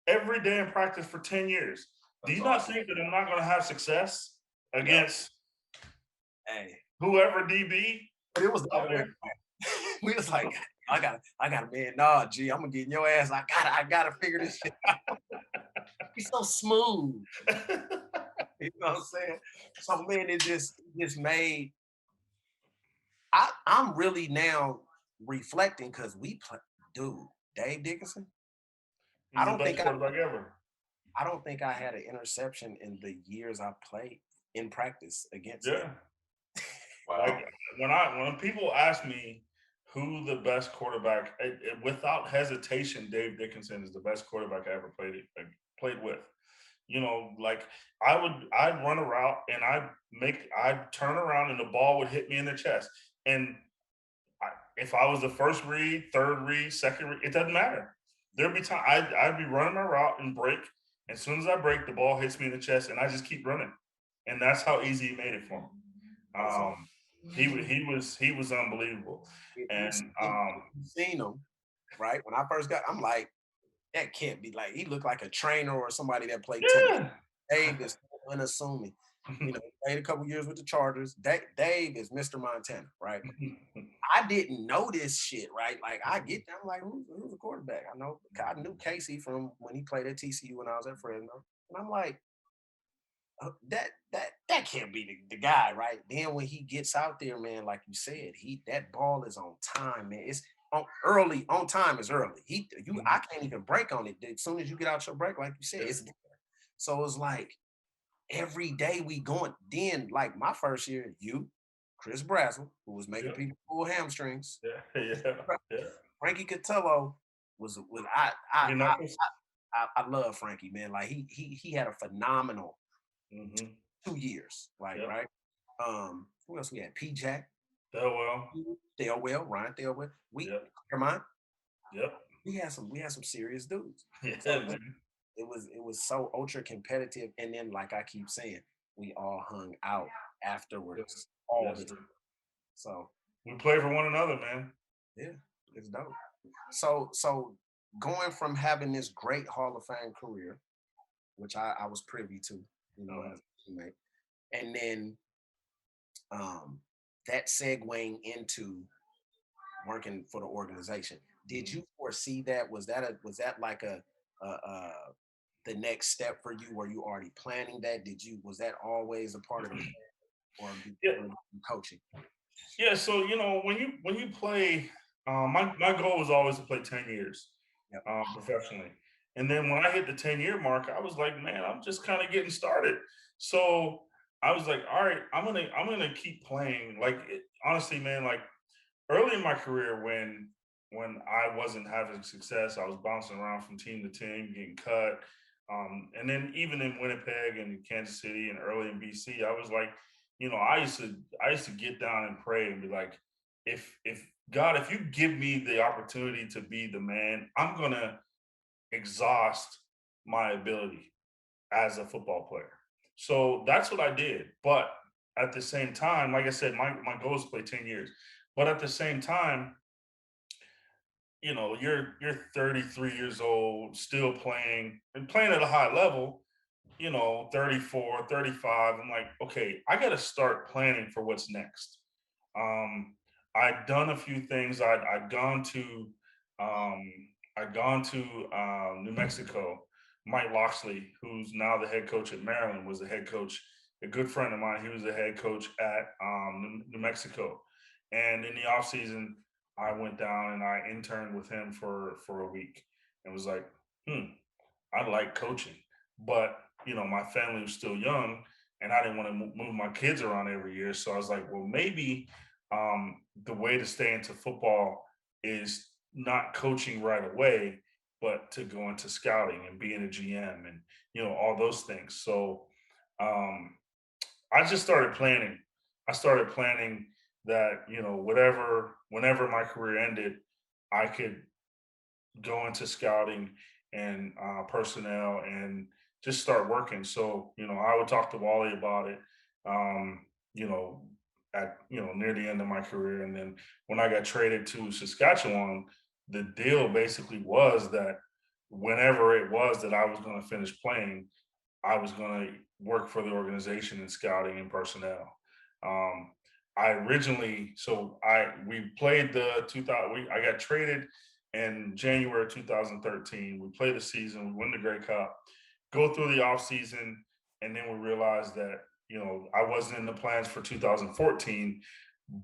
every day in practice for 10 years. Do you not think that I'm not going to have success against whoever DB? But it was the other way. We was like, I got a man. Nah, G, I'm gonna get in your ass. I gotta figure this shit out. He's so smooth. You know what I'm saying? So man, it just made. I'm really now reflecting because dude, Dave Dickinson. He's the best quarterback ever. I don't think I had an interception in the years I played in practice against him. Wow. Like when people ask me who the best quarterback, without hesitation, Dave Dickinson is the best quarterback I ever played with. Like I'd run a route and I'd turn around and the ball would hit me in the chest. And if I was the first read, third read, second read, it doesn't matter. There'd be time I'd be running my route and break. As soon as I break, the ball hits me in the chest and I just keep running. And that's how easy he made it for me. He was unbelievable. And you've seen him, right? When I first got, I'm like, that can't be like, he looked like a trainer or somebody that played tennis. Dave is unassuming. Played a couple years with the Chargers. Dave is Mr. Montana, right? I didn't know this shit, right? Like I get there, I'm like, who's the quarterback? I knew Casey from when he played at TCU when I was at Fresno. And I'm like, that can't be the guy, right? Then when he gets out there, man, like you said, that ball is on time, man. It's on time is early. I can't even break on it. As soon as you get out your break, like you said, it's there. So it's like every day we going. Then like my first year, Chris Brazzell, who was making people pull hamstrings. Frankie Cotillo was I love Frankie, man. Like he had a phenomenal 2 years, like right. Who else we had? P. Jack, Thelwell, Ryan Thelwell. Claremont. Yep. We had some serious dudes. Yeah, so it was so ultra competitive, and then like I keep saying, we all hung out afterwards all the time. So we play for one another, man. Yeah, it's dope. So going from having this great Hall of Fame career, which I was privy to, as a teammate, and then that segueing into working for the organization. Did you foresee that? Was that like the next step for you? Were you already planning that? Was that always a part of the plan, or coaching? Yeah, so when you play, my goal was always to play 10 years. Yep. professionally. And then when I hit the 10-year mark, I was like, man, I'm just kind of getting started. So I was like, all right, I'm gonna keep playing. Like honestly, man, like early in my career when I wasn't having success, I was bouncing around from team to team, getting cut. And then even in Winnipeg and Kansas City and early in BC, I was like, I used to get down and pray and be like, if God, if you give me the opportunity to be the man, I'm gonna exhaust my ability as a football player. So that's what I did. But at the same time, like I said, my goal is to play 10 years. But at the same time, you're 33 years old, still playing and playing at a high level, 34, 35. I'm like, okay, I got to start planning for what's next. Um, I'd done a few things. Um, I'd gone to New Mexico. Mike Loxley, who's now the head coach at Maryland, was the head coach. A good friend of mine. He was the head coach at New Mexico. And in the off season, I went down and I interned with him for a week and was like, I like coaching, but my family was still young, and I didn't want to move my kids around every year. So I was like, well, maybe the way to stay into football is not coaching right away, but to go into scouting and being a GM and all those things. So um, I just started planning. I started planning that whenever my career ended, I could go into scouting and personnel and just start working. So, I would talk to Wally about it, um, you know, near the end of my career. And then when I got traded to Saskatchewan, the deal basically was that whenever it was that I was going to finish playing, I was going to work for the organization in scouting and personnel. Um, I originally, so I we played the 2000. I got traded in January 2013. We played the season. We win the Grey Cup. Go through the off season, and then we realized that I wasn't in the plans for 2014,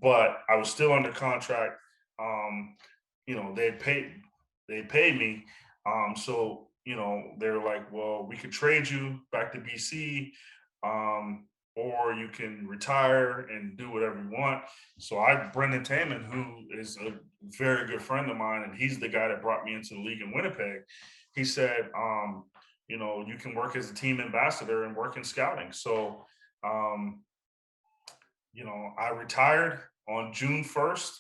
but I was still under contract. Um, they paid me, so they're like, well, we could trade you back to BC, or you can retire and do whatever you want. So Brendan Taman, who is a very good friend of mine, and he's the guy that brought me into the league in Winnipeg. He said, you can work as a team ambassador and work in scouting. So, um, I retired on June 1st,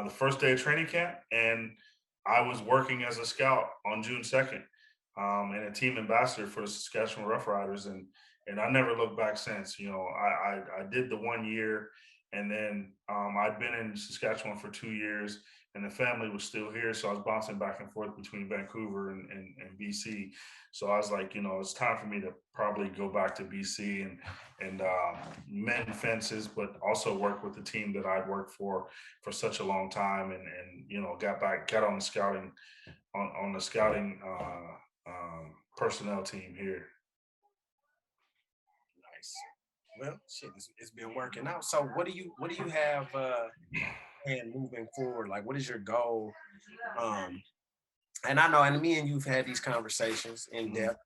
the first day of training camp, and I was working as a scout on June 2nd, and a team ambassador for the Saskatchewan Roughriders, and I never looked back since. I did the 1 year, and then I'd been in Saskatchewan for 2 years, and the family was still here, so I was bouncing back and forth between Vancouver and BC. So I was like, it's time for me to probably go back to BC and mend fences, but also work with the team that I'd worked for such a long time, and got on the scouting personnel team here. Nice. Well, shit, it's been working out. So what do you have and moving forward? Like, what is your goal? Um, and I know, and me and you've had these conversations in Mhm. depth.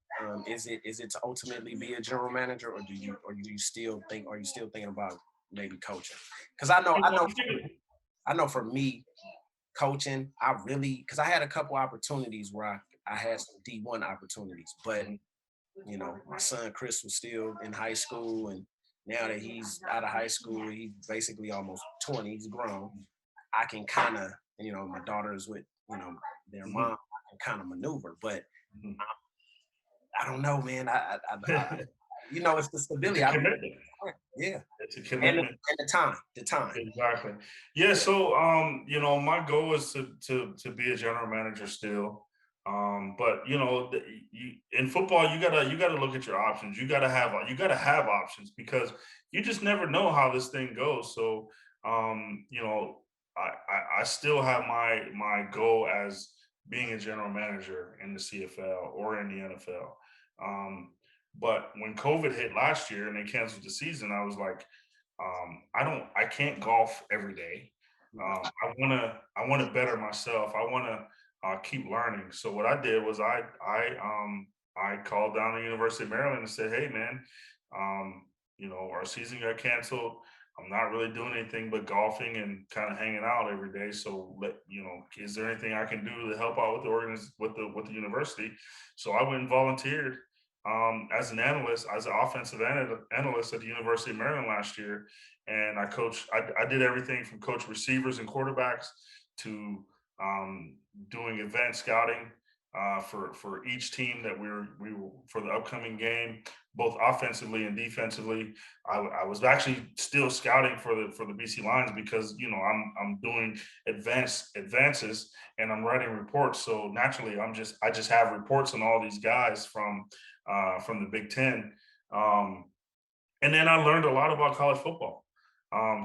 Is it to ultimately be a general manager, or do you still think, are you still thinking about maybe coaching? Because I know for me, coaching, I really, because I had a couple opportunities where I had some D1 opportunities, but my son Chris was still in high school, and now that he's out of high school, he's basically almost 20. He's grown. I can kind of, my daughter is with, their Mhm. mom. I can kind of maneuver, but Mhm. I don't know, man. It's the It's stability. a I don't. commitment. Yeah, It's a and commitment. the time, the time. Exactly. Yeah. So, my goal is to be a general manager still. But in football, you gotta look at your options. You gotta have options because you just never know how this thing goes. So, I still have my goal as being a general manager in the CFL or in the NFL. Um, but when COVID hit last year and they canceled the season, I was like, I can't golf every day. I want to better myself. keep learning. So what I did was I called down the University of Maryland and said, hey man, our season got canceled. I'm not really doing anything but golfing and kind of hanging out every day. So is there anything I can do to help out with the university? So I went and volunteered as an analyst, as an offensive analyst at the University of Maryland last year. And I did everything from coach receivers and quarterbacks to doing event scouting for each team that we were for the upcoming game, both offensively and defensively. I was actually still scouting for the BC Lions because I'm doing advances and I'm writing reports. So naturally, I just have reports on all these guys from the Big Ten, and then I learned a lot about college football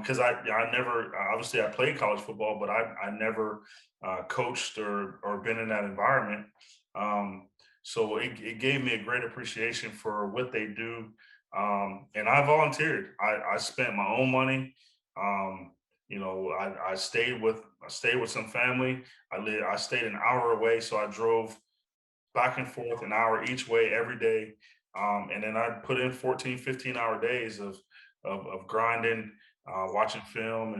because I never obviously I played college football, but I never coached or been in that environment. So it gave me a great appreciation for what they do. And I volunteered. I spent my own money. I stayed with some family. I stayed an hour away, so I drove back and forth an hour each way every day. And then I'd put in 14, 15-hour days of grinding, watching film,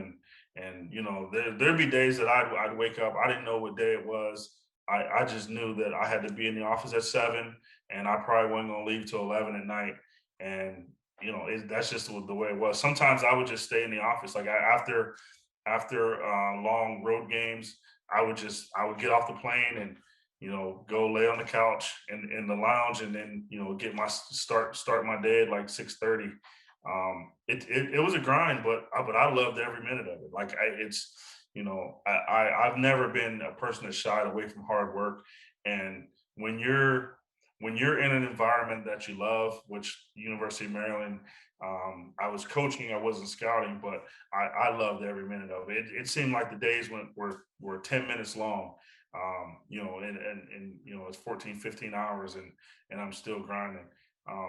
and there'd be days that I'd wake up. I didn't know what day it was. I just knew that I had to be in the office at 7, and I probably wasn't gonna leave till 11 at night. And that's just the way it was. Sometimes I would just stay in the office, like after long road games. I would get off the plane and go lay on the couch in the lounge, and then get my start my day at like 6:30. It was a grind, but I loved every minute of it. Like I've never been a person that shied away from hard work. And when you're in an environment that you love, which University of Maryland, I was coaching, I wasn't scouting, but I loved every minute of it. It seemed like the days were 10 minutes long, and it's 14, 15 hours, and I'm still grinding.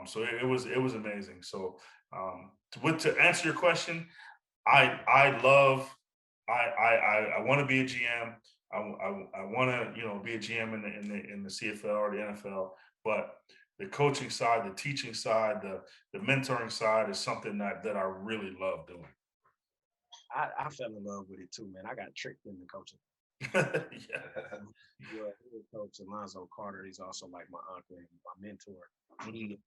So it was amazing. So to answer your question, I love I want to be a GM. I want to be a GM in the CFL or the NFL, but the coaching side, the teaching side, the mentoring side is something that I really love doing. I fell in love with it too, man. I got tricked into coaching. Yeah. Yeah, coach Alonzo Carter. He's also like my uncle and my mentor. He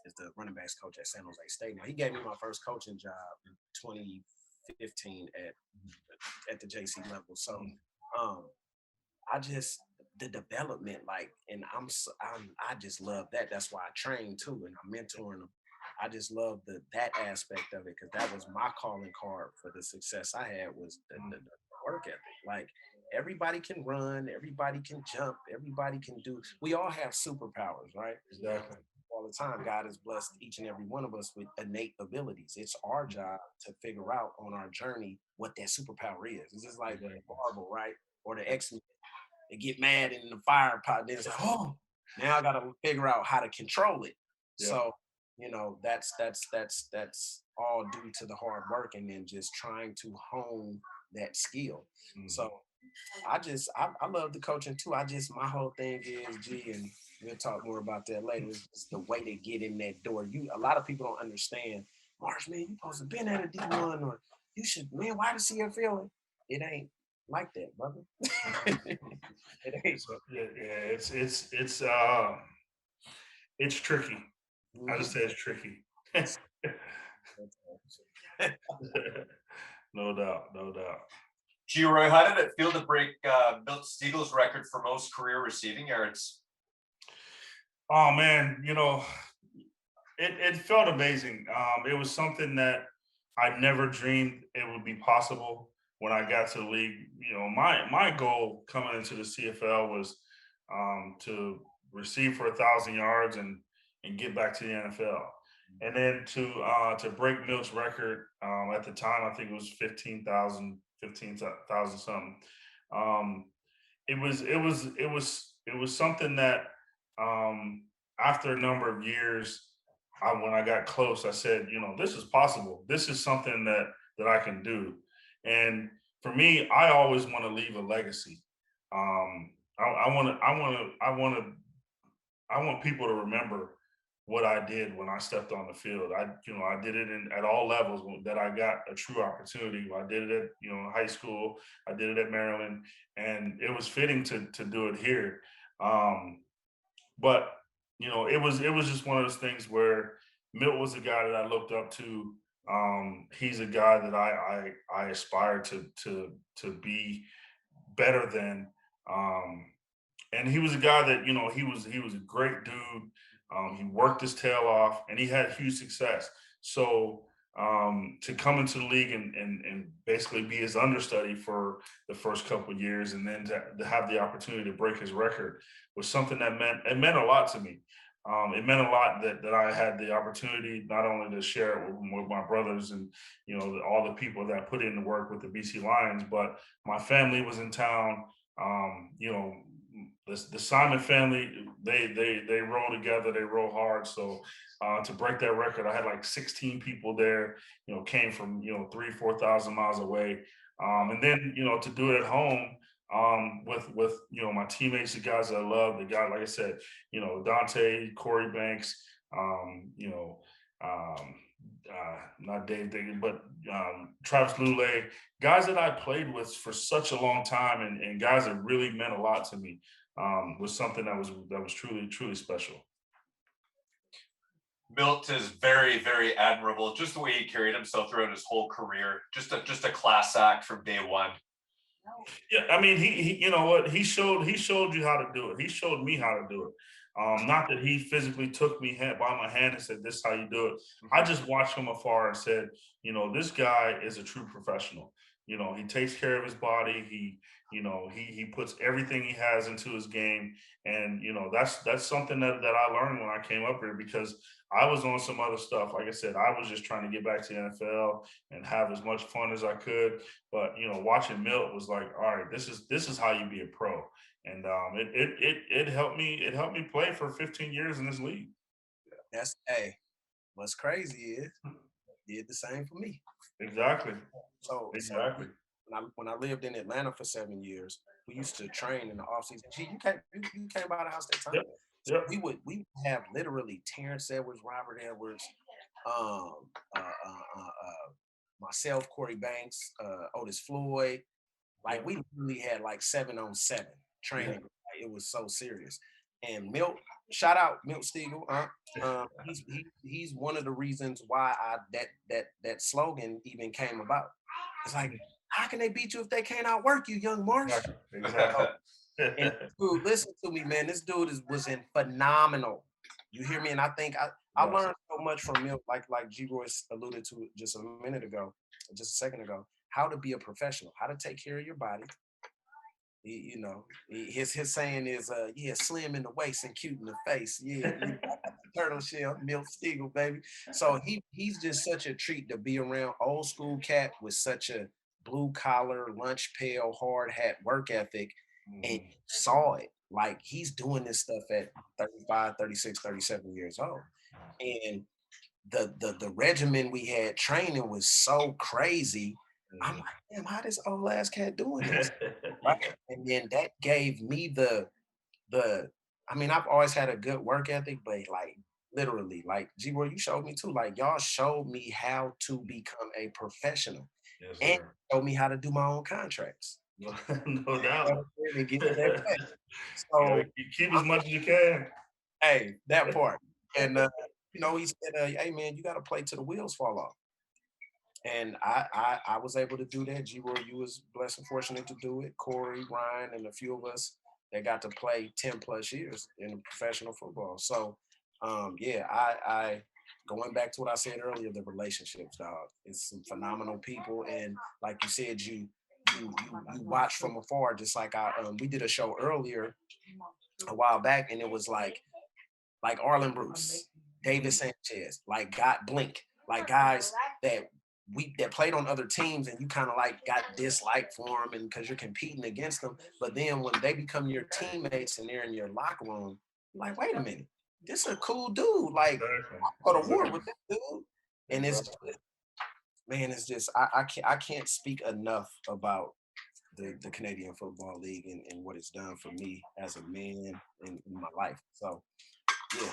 is the running backs coach at San Jose State. Now he gave me my first coaching job in 2015 at the JC level. So I just the development, like, and I just love that. That's why I train too, and I'm mentoring them. I just love that aspect of it because that was my calling card for the success I had was the work ethic. Like everybody can run, everybody can jump, everybody can do. We all have superpowers, right? Exactly. All the time, God has blessed each and every one of us with innate abilities. It's our job to figure out on our journey what that superpower is. It's just like Marvel, right? Or the X-Men. They get mad in the fire pot. Then it's like, oh, now I got to figure out how to control it. Yeah. So, that's all due to the hard work and then just trying to hone that skill. Mm-hmm. So I love the coaching too. My whole thing is, and we'll talk more about that later. It's the way to get in that door. A lot of people don't understand, Marsh, man, you supposed to been at a D1 or you should, man, why the CFL? It ain't like that, brother. It ain't. So, it's tricky. Mm-hmm. I just say it's tricky. No doubt. Geroy, how did it feel to break Milt Stiegel's record for most career receiving yards? Oh man, it felt amazing. It was something that I never dreamed it would be possible when I got to the league. My goal coming into the CFL was to receive for 1,000 yards and get back to the NFL. And then to break Milt's record at the time, I think it was 15,000 something. It was something that after a number of years, when I got close, I said, this is possible. This is something that I can do. And for me, I always want to leave a legacy. I want people to remember what I did when I stepped on the field. I did it at all levels that I got a true opportunity. I did it at, high school. I did it at Maryland, and it was fitting to do it here. Um, but it was just one of those things where Milt was a guy that I looked up to. He's a guy that I aspire to be better than. Um, and he was a guy that he was a great dude. He worked his tail off, and he had huge success. So to come into the league and basically be his understudy for the first couple of years, and then to have the opportunity to break his record was something that meant a lot to me. It meant a lot that I had the opportunity not only to share it with my brothers and all the people that put in the work with the BC Lions, but my family was in town. The Simon family, they roll together, they roll hard. So to break that record, I had like 16 people there, came from 3,000-4,000 miles away. And then to do it at home with my teammates, the guys that I love, the guy, like I said, Dante, Corey Banks, um, not Dave Diggin, but Travis Lulay, guys that I played with for such a long time, and guys that really meant a lot to me. Was something that was truly special. Milt is very, very admirable. Just the way he carried himself throughout his whole career. Just a class act from day one. Yeah, I mean, he you know what, he showed you how to do it. He showed me how to do it. Not that he physically took me by my hand and said, "This is how you do it." I just watched from afar and said, "This guy is a true professional. He takes care of his body. He puts everything he has into his game, and that's something that I learned when I came up here because I was on some other stuff. Like I said, I was just trying to get back to the NFL and have as much fun as I could. But watching Milt was like, all right, this is how you be a pro, and it helped me. It helped me play for 15 years in this league. That's what's crazy is did the same for me. Exactly. So Exactly. when I lived in Atlanta for 7 years, we used to train in the off season. Gee, you came by the house that time. Yep. So Yep. we would have literally Terrence Edwards, Robert Edwards, um, myself, Corey Banks, Otis Floyd. Like we literally had like 7-on-7 training. Yeah. Like, it was so serious. And Milt, shout out Milt Stiegel. He's one of the reasons why that slogan even came about. It's like, how can they beat you if they can't outwork you, young Marsh? Exactly. And dude, listen to me, man. This dude was in phenomenal. You hear me? And I think I Yes. learned so much from Milt, like Geroy alluded to just a minute ago, just a second ago, how to be a professional, how to take care of your body. His saying is, yeah, slim in the waist and cute in the face. Yeah, turtle shell, Milt Stiegel, baby. So he's just such a treat to be around. Old school cat with such a blue collar, lunch pail, hard hat work ethic, and saw it. Like he's doing this stuff at 35, 36, 37 years old. And the regimen we had training was so crazy. I'm like, damn, how this old ass cat doing this? Right. And then that gave me the I mean, I've always had a good work ethic, but like literally, like G-Boy, you showed me too. Like y'all showed me how to become a professional Yes, and sir. showed me how to do my own contracts. No doubt. And get to that check. Yeah, So keep as much as you can. hey, that part. And he said, hey man, you gotta play till the wheels fall off. And I was able to do that. G-Roy, you was blessed and fortunate to do it. Corey, Ryan, and a few of us that got to play 10 plus years in professional football. So yeah, I going back to what I said earlier, the relationships, dog. It's some phenomenal people. And like you said, you watch from afar, just like we did a show earlier a while back, and it was like Arlen Bruce, David Sanchez, like got Blink, like guys that played on other teams and you kind of like got dislike for them and because you're competing against them. But then when they become your teammates and they're in your locker room, you're like, wait a minute, this is a cool dude. Like Exactly. I go to war with this dude. And it's Exactly. man, it's just I can't speak enough about the Canadian Football League and what it's done for me as a man in my life. So yeah,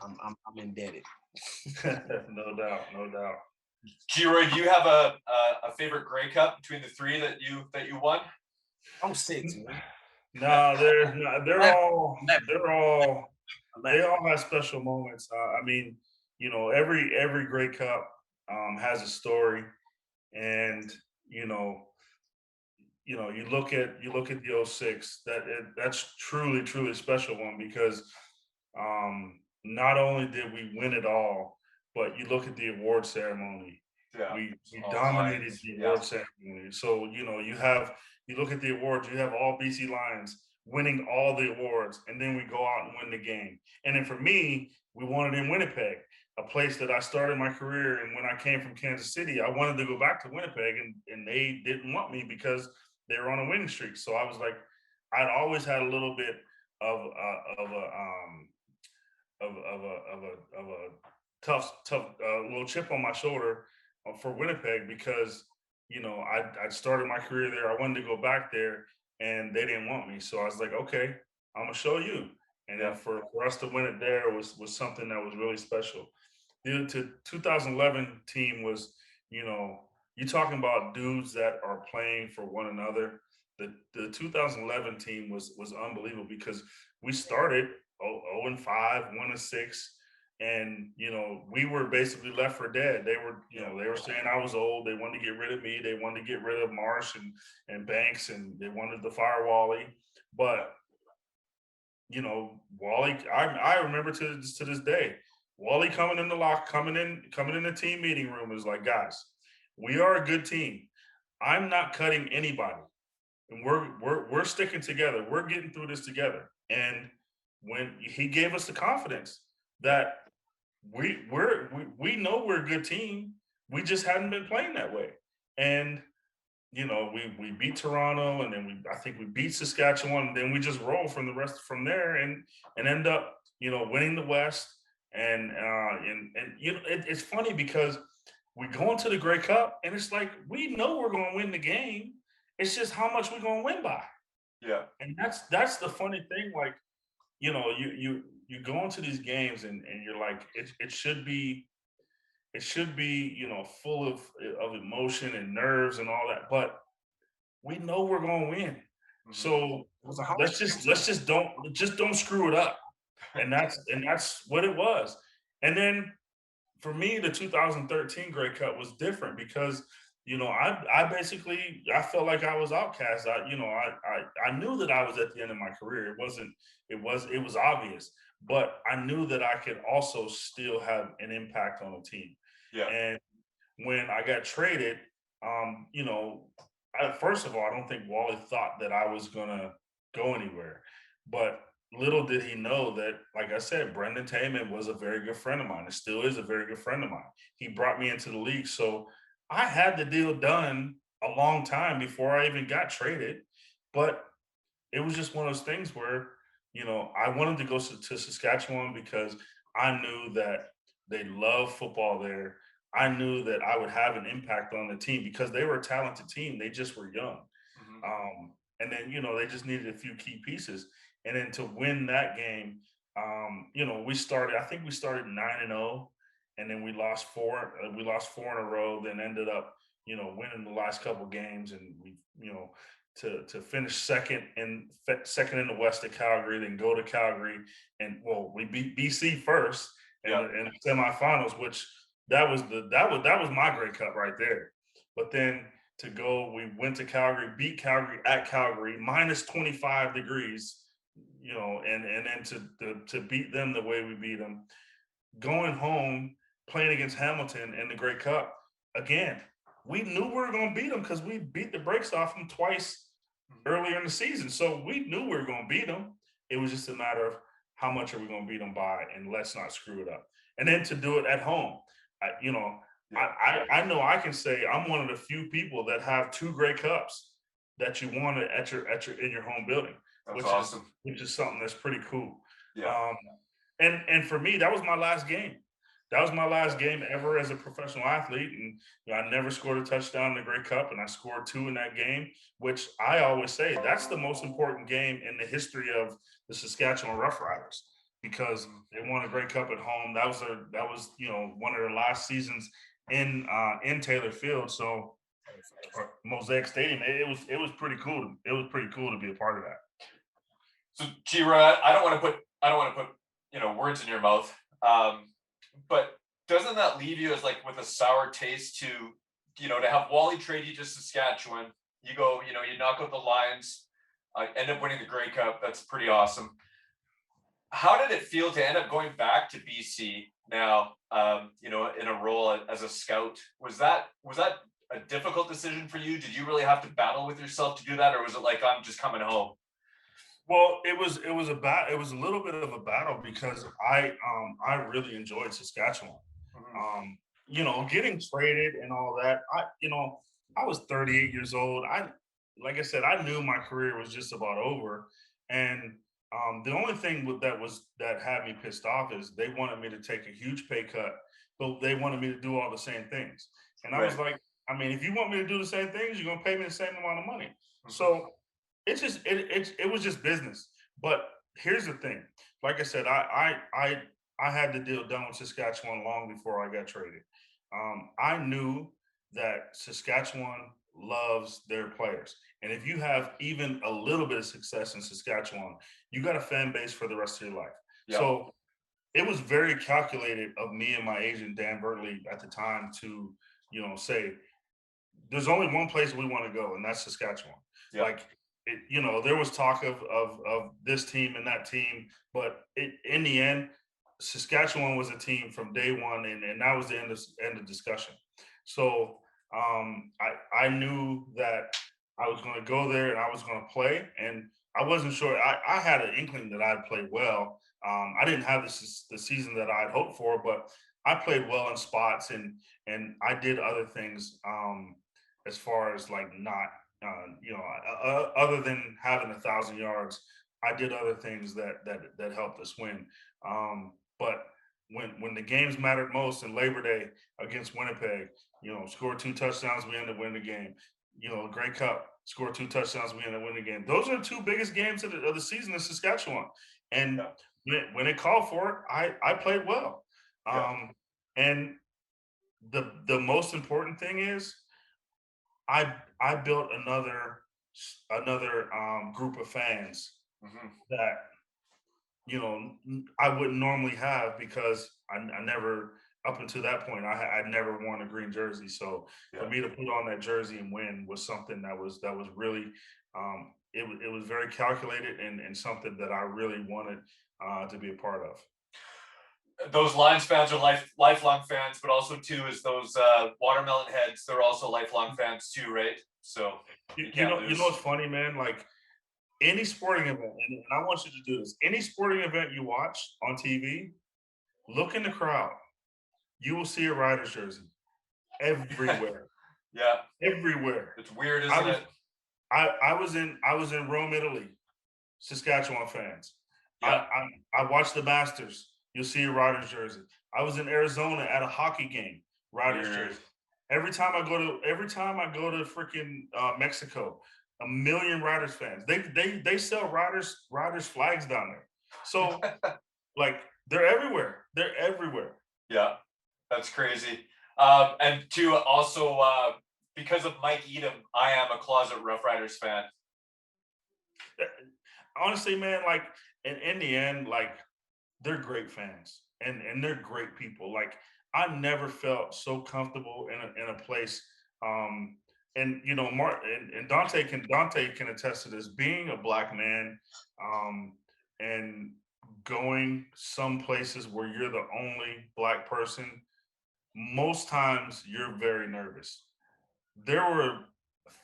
I'm indebted. No doubt, no doubt. Geroy, do you have a favorite Grey Cup between the three that you won? I'm 6, man. No, they all 11. have special moments. I mean, every Grey Cup has a story, and you know, you look at the '06. That's truly a special one because not only did we win it all, but you look at the award ceremony. Yeah. We All dominated Lions, the yeah. award ceremony. So you look at the awards. You have all BC Lions winning all the awards, and then we go out and win the game. And then for me, we won it in Winnipeg, a place that I started my career. And when I came from Kansas City, I wanted to go back to Winnipeg, and they didn't want me because they were on a winning streak. So I was like, I'd always had a little bit of a tough little chip on my shoulder for Winnipeg because I started my career there. I wanted to go back there, and they didn't want me. So I was like, okay, I'm gonna show you. And then for us to win it there was something that was really special. The 2011 team was, you're talking about dudes that are playing for one another. The 2011 team was unbelievable because we started 0-5, 1-6, and we were basically left for dead. They were they were saying I was old. They wanted to get rid of me. They wanted to get rid of Marsh and Banks, and they wanted to fire Wally. But Wally, I remember to this day, Wally coming in the team meeting room is like, guys, we are a good team. I'm not cutting anybody, and we're sticking together. We're getting through this together. And when he gave us the confidence that we know we're a good team, we just hadn't been playing that way. And we beat Toronto, and then I think we beat Saskatchewan, and then we just roll from there and end up winning the West. And it's funny because we go into the Grey Cup, and it's like we know we're going to win the game. It's just how much we're going to win by. Yeah. And that's the funny thing. Like you go into these games, and you're like it should be full of emotion and nerves and all that, but we know we're going to win. So let's just don't screw it up. And that's what it was. And then for me, the 2013 Grey Cup was different because I felt like I was outcast. I knew that I was at the end of my career. It was obvious, but I knew that I could also still have an impact on the team. Yeah. And when I got traded, first of all, I don't think Wally thought that I was gonna go anywhere. But little did he know that, like I said, Brendan Taman was a very good friend of mine. It still is a very good friend of mine. He brought me into the league. So I had the deal done a long time before I even got traded. But it was just one of those things where, I wanted to go to Saskatchewan because I knew that they love football there. I knew that I would have an impact on the team because they were a talented team. They just were young. And then, they just needed a few key pieces. And then to win that game, I think we started 9-0, and then we lost four in a row, then ended up, winning the last couple games. And we, to finish second in the West at Calgary, then go to Calgary, and we beat BC first in the semifinals, which that was my Grey Cup right there. But then we went to Calgary, beat Calgary at Calgary, minus 25 degrees, and then to beat them the way we beat them, going home, playing against Hamilton in the Grey Cup again. We knew we were going to beat them because we beat the brakes off them twice earlier in the season. So we knew we were going to beat them. It was just a matter of how much are we going to beat them by, and let's not screw it up. And then to do it at home, I know I can say I'm one of the few people that have 2 Grey Cups that you won in your home building, That's awesome. which is something that's pretty cool. Yeah. And for me, that was my last game. that was my last game ever as a professional athlete. And I never scored a touchdown in the Grey Cup, and I scored 2 in that game, which I always say that's the most important game in the history of the Saskatchewan Roughriders, because they won a Grey Cup at home. That was one of their last seasons in Taylor Field. So Mosaic Stadium. It was pretty cool. It was pretty cool to be a part of that. So Geroy, I don't want to put words in your mouth. But doesn't that leave you as like with a sour taste to have Wally trade you to Saskatchewan? You go, you knock out the Lions, end up winning the Grey Cup. That's pretty awesome. How did it feel to end up going back to BC now? In a role as a scout. Was that a difficult decision for you? Did you really have to battle with yourself to do that, or was it like I'm just coming home? Well, it was a little bit of a battle because I really enjoyed Saskatchewan. Getting traded and all that. I was 38 years old. Like I said, I knew my career was just about over, and the only thing that had me pissed off is they wanted me to take a huge pay cut, but they wanted me to do all the same things. And I was like, I mean, if you want me to do the same things, you're gonna pay me the same amount of money. So it was just business. But here's the thing. Like I said, I had the deal done with Saskatchewan long before I got traded. I knew that Saskatchewan loves their players. And if you have even a little bit of success in Saskatchewan, you got a fan base for the rest of your life. Yep. So it was very calculated of me and my agent, Dan Bertley, at the time to, say, there's only one place we want to go, and that's Saskatchewan. Yep. Like, there was talk of this team and that team, but in the end, Saskatchewan was a team from day one, and that was the end of discussion. So I knew that I was going to go there and I was going to play, and I wasn't sure. I had an inkling that I'd play well. I didn't have the season that I'd hoped for, but I played well in spots, and I did other things as far as like not. Other than having 1,000 yards, I did other things that helped us win. But when the games mattered most in Labor Day against Winnipeg, scored 2 touchdowns, we ended up winning the game. Grey Cup, scored 2 touchdowns, we ended up winning the game. Those are the 2 biggest games of the season in Saskatchewan. And when it called for it, I played well. And the most important thing is I built another group of fans that I wouldn't normally have, because I never, up until that point, I never worn a green jersey. So for me to put on that jersey and win was something that was really it was very calculated and something that I really wanted to be a part of. Those Lions fans are lifelong fans, but also too is those watermelon heads. They're also lifelong fans too, right? So you know what's funny, man? Like any sporting event, and I want you to do this. Any sporting event you watch on TV, look in the crowd. You will see a Riders jersey everywhere. Everywhere. It's weird, isn't it? I was in Rome, Italy. Saskatchewan fans. I watched the Masters. You'll see a Riders jersey. I was in Arizona at a hockey game. Riders jersey. Every time I go to freaking Mexico, 1 million Riders fans. They sell Riders flags down there. So like they're everywhere. They're everywhere. Yeah, that's crazy. And to also because of Mike Edom, I am a closet Rough Riders fan. Honestly, man, like in the end, like they're great fans and they're great people. Like I never felt so comfortable in a place. And Mark and Dante can attest to this. Being a Black man, and going some places where you're the only Black person, most times you're very nervous. There were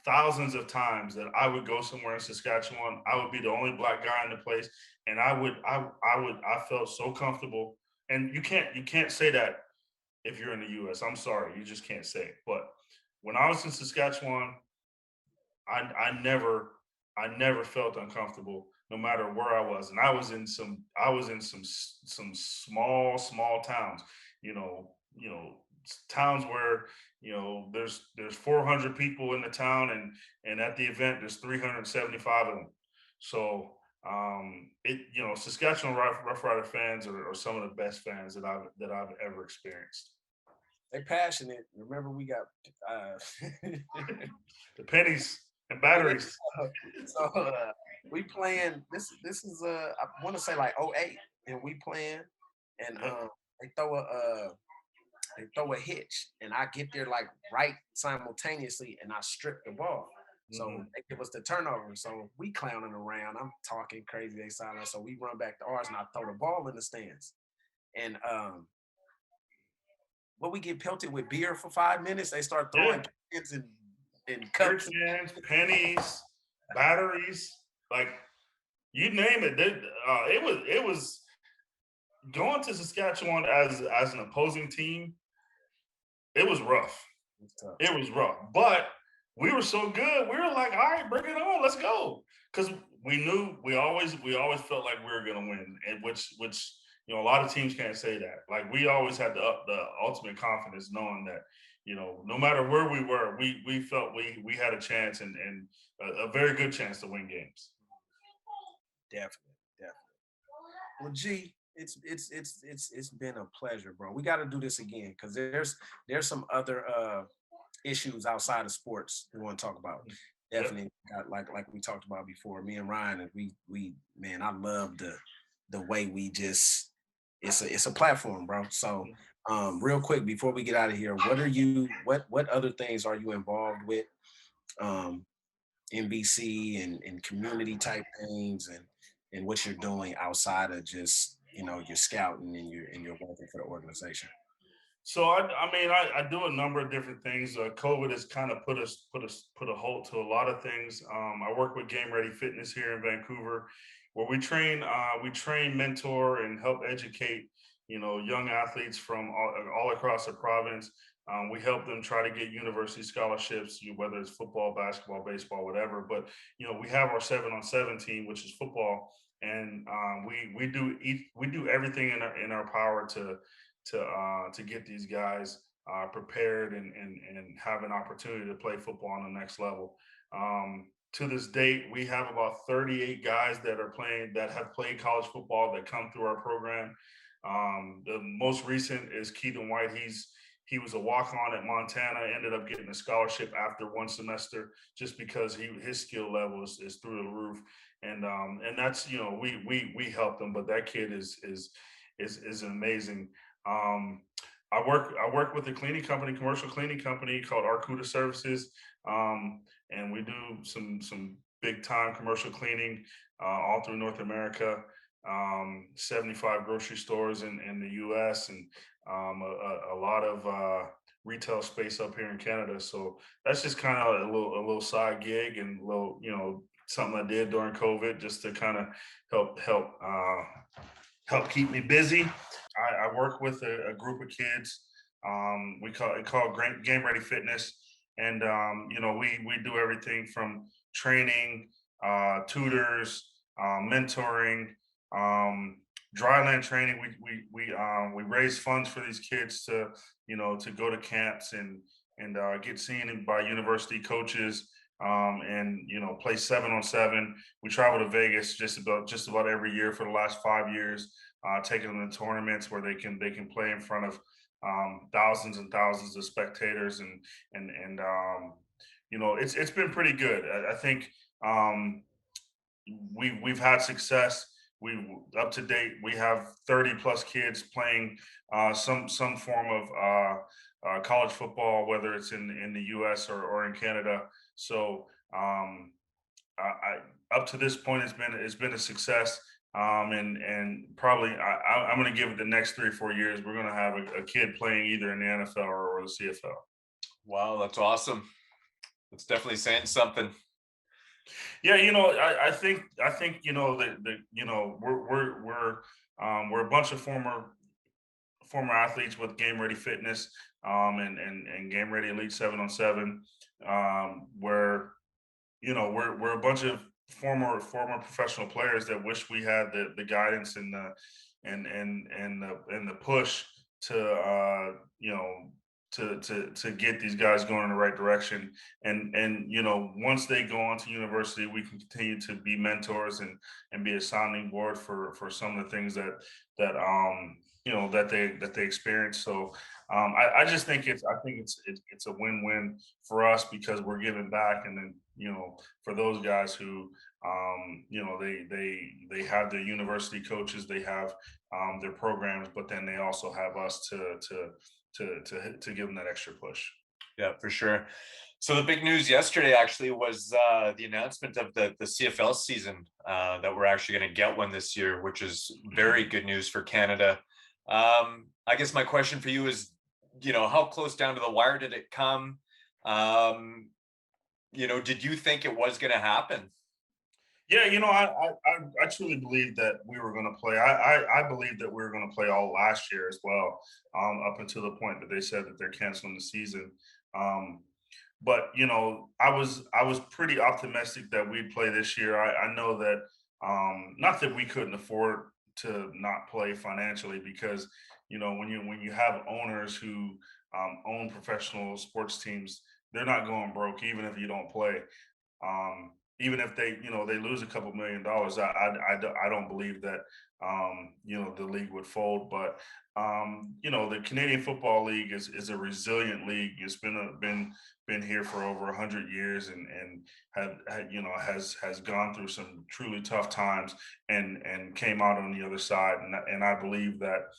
thousands of times that I would go somewhere in Saskatchewan. I would be the only Black guy in the place, and I felt so comfortable. And you can't say that if you're in the U.S. I'm sorry, you just can't say it. But when I was in Saskatchewan, I never felt uncomfortable, no matter where I was. And I was in some small towns. towns where there's 400 people in the town, and at the event there's 375 of them. So Saskatchewan Rough Rider fans are some of the best fans that I've ever experienced. They passionate. Remember, we got The pennies and batteries. we playing. This is I want to say like '08, and we playing, and Yep. they throw a hitch, and I get there like right simultaneously, and I strip the ball. So Mhm. they give us the turnover. So we clowning around. I'm talking crazy. They silent. So we run back to ours, and I throw the ball in the stands. And when we get pelted with beer for 5 minutes, they start throwing Yeah. cans and Beer cups. cans, pennies, batteries, like you name it. It was going to Saskatchewan as an opposing team. It was rough. It was rough, but we were so good. We were like, all right, bring it on, let's go, because we knew we always felt like we were gonna win, and which a lot of teams can't say that. Like we always had the ultimate confidence, knowing that no matter where we were, we felt we had a chance, and a very good chance to win games. Definitely, definitely. Well, G, it's been a pleasure, bro. We got to do this again because there's some other issues outside of sports we want to talk about. Yep. Definitely, like we talked about before. Me and Ryan, and we man, I love the way we just it's a platform, bro. So, real quick before we get out of here, what other things are you involved with? Um, NBC and community type things, and what you're doing outside of just your scouting and your working for the organization. So I mean I do a number of different things. COVID has kind of put a halt to a lot of things. I work with Game Ready Fitness here in Vancouver, where we train, mentor, and help educate young athletes from all across the province. We help them try to get university scholarships, whether it's football, basketball, baseball, whatever. But we have our 7-on-7 team, which is football, and we do everything in our power to get these guys prepared and have an opportunity to play football on the next level. To this date, we have about 38 guys that have played college football that come through our program. The most recent is Keaton White. He was a walk-on at Montana, ended up getting a scholarship after one semester just because his skill level is through the roof. And that's we helped him, but that kid is amazing. um, I work with a commercial cleaning company called Arcuda Services, and we do some big time commercial cleaning all through North America. 75 grocery stores in the U.S. and a lot of retail space up here in Canada. So that's just kind of a little side gig and a little something I did during COVID just to kind of help keep me busy. I work with a group of kids. We call Game Ready Fitness, and we do everything from training, tutors, mentoring, um, dryland training. We raise funds for these kids to go to camps and get seen by university coaches. And play 7-on-7. We travel to Vegas just about every year for the last 5 years, taking them to tournaments where they can play in front of thousands and thousands of spectators, and it's been pretty good. I think we've had success. We Up to date, we have 30 plus kids playing some form of college football, whether it's in the U.S. or in Canada. So up to this point, it's been a success. And probably I'm going to give it the next 3 or 4 years. We're going to have a kid playing either in the NFL or the CFL. Wow, that's awesome. It's definitely saying something. Yeah, I think we're a bunch of former athletes with Game Ready Fitness, and Game Ready Elite 7-on-7, where we're a bunch of former professional players that wish we had the guidance and the push to get these guys going in the right direction. And once they go on to university, we can continue to be mentors and be a sounding board for some of the things that they experience. So I just think it's a win-win for us because we're giving back, and then for those guys who they have their university coaches, they have their programs, but then they also have us to give them that extra push. Yeah, for sure. So the big news yesterday actually was the announcement of the CFL season, that we're actually going to get one this year, which is very good news for Canada. I guess my question for you is, how close down to the wire did it come? Did you think it was going to happen? Yeah, I truly believe that we were going to play. I believe that we were going to play all last year as well, up until the point that they said that they're canceling the season. But I was pretty optimistic that we'd play this year. I know that not that we couldn't afford to not play financially, because when you have owners who own professional sports teams, they're not going broke even if you don't play. Even if they lose a couple $1 million, I don't believe that the league would fold. But the Canadian Football League is a resilient league. It's been here for over 100 years and has gone through some truly tough times and came out on the other side. And I believe that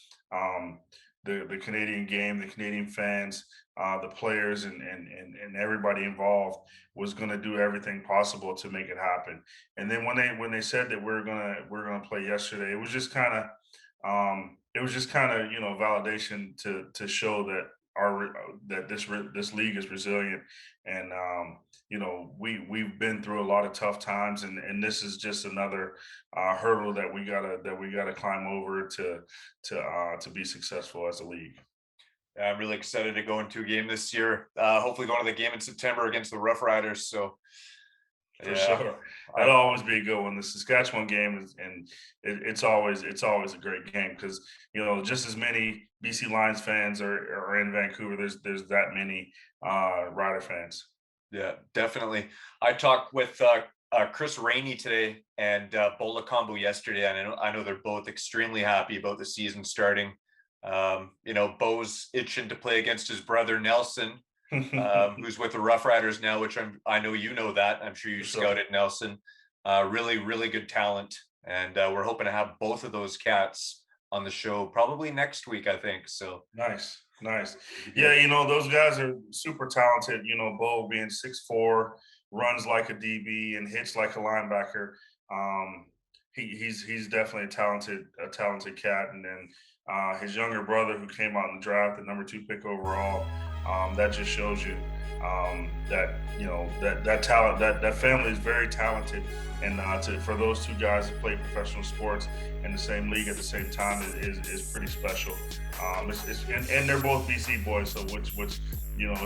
the Canadian game, the Canadian fans, the players and everybody involved was going to do everything possible to make it happen. And then when they said that we're gonna play yesterday, it was just kind of validation to show that this league is resilient. And we've been through a lot of tough times, and this is just another hurdle that we gotta climb over to be successful as a league. I'm really excited to go into a game this year. Hopefully going to the game in September against the Rough Riders. So for sure, that'll always be a good one. The Saskatchewan game it's always a great game because just as many BC Lions fans are in Vancouver, there's that many Rider fans. Yeah, definitely. I talked with Chris Rainey today and Bo Lacombe yesterday, and I know they're both extremely happy about the season starting. Bo's itching to play against his brother Nelson, who's with the Rough Riders now, which I know that. I'm sure you scouted Nelson. Really, really good talent, and we're hoping to have both of those cats on the show probably next week, I think. So nice. Yeah, those guys are super talented. Bo being 6'4", runs like a DB and hits like a linebacker. He's definitely a talented cat, and then his younger brother, who came out in the draft, the number 2 pick overall, that just shows you that talent, that family is very talented. And for those two guys to play professional sports in the same league at the same time is pretty special. And they're both BC boys, so which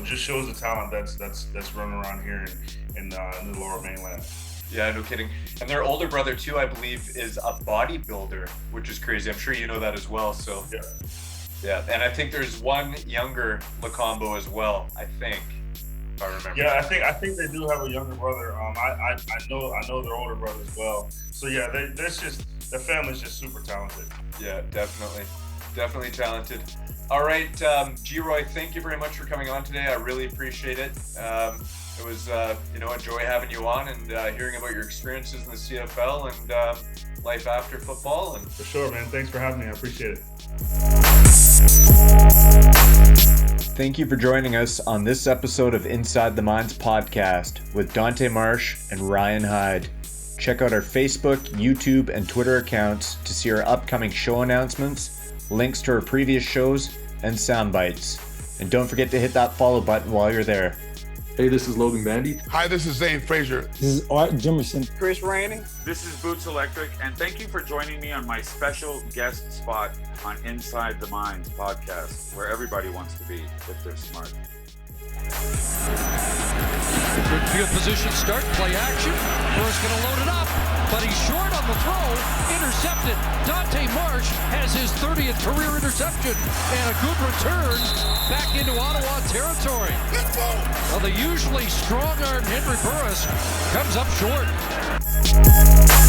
just shows the talent that's running around here in the Lower Mainland. Yeah, no kidding. And their older brother too, I believe, is a bodybuilder, which is crazy. I'm sure you know that as well. So yeah. And I think there's one younger Lacombe as well, I think, if I remember. Yeah, I think they do have a younger brother. I know their older brother as well. So yeah, their family's just super talented. Yeah, definitely talented. All right, Geroy, thank you very much for coming on today. I really appreciate it. It was, a joy having you on and hearing about your experiences in the CFL and life after football. And for sure, man. Thanks for having me. I appreciate it. Thank you for joining us on this episode of Inside the Minds podcast with Dante Marsh and Ryan Hyde. Check out our Facebook, YouTube, and Twitter accounts to see our upcoming show announcements, links to our previous shows, and sound bites. And don't forget to hit that follow button while you're there. Hey, this is Logan Bandy. Hi, this is Zane Frazier. This is Art Jimerson. Chris Rainey. This is Boots Electric, and thank you for joining me on my special guest spot on Inside the Minds podcast, where everybody wants to be if they're smart. Good field position start, play action. Burr's going to load it up, but he's short on on the throw, intercepted. Dante Marsh has his 30th career interception and a good return back into Ottawa territory. Well, the usually strong-armed Henry Burris comes up short.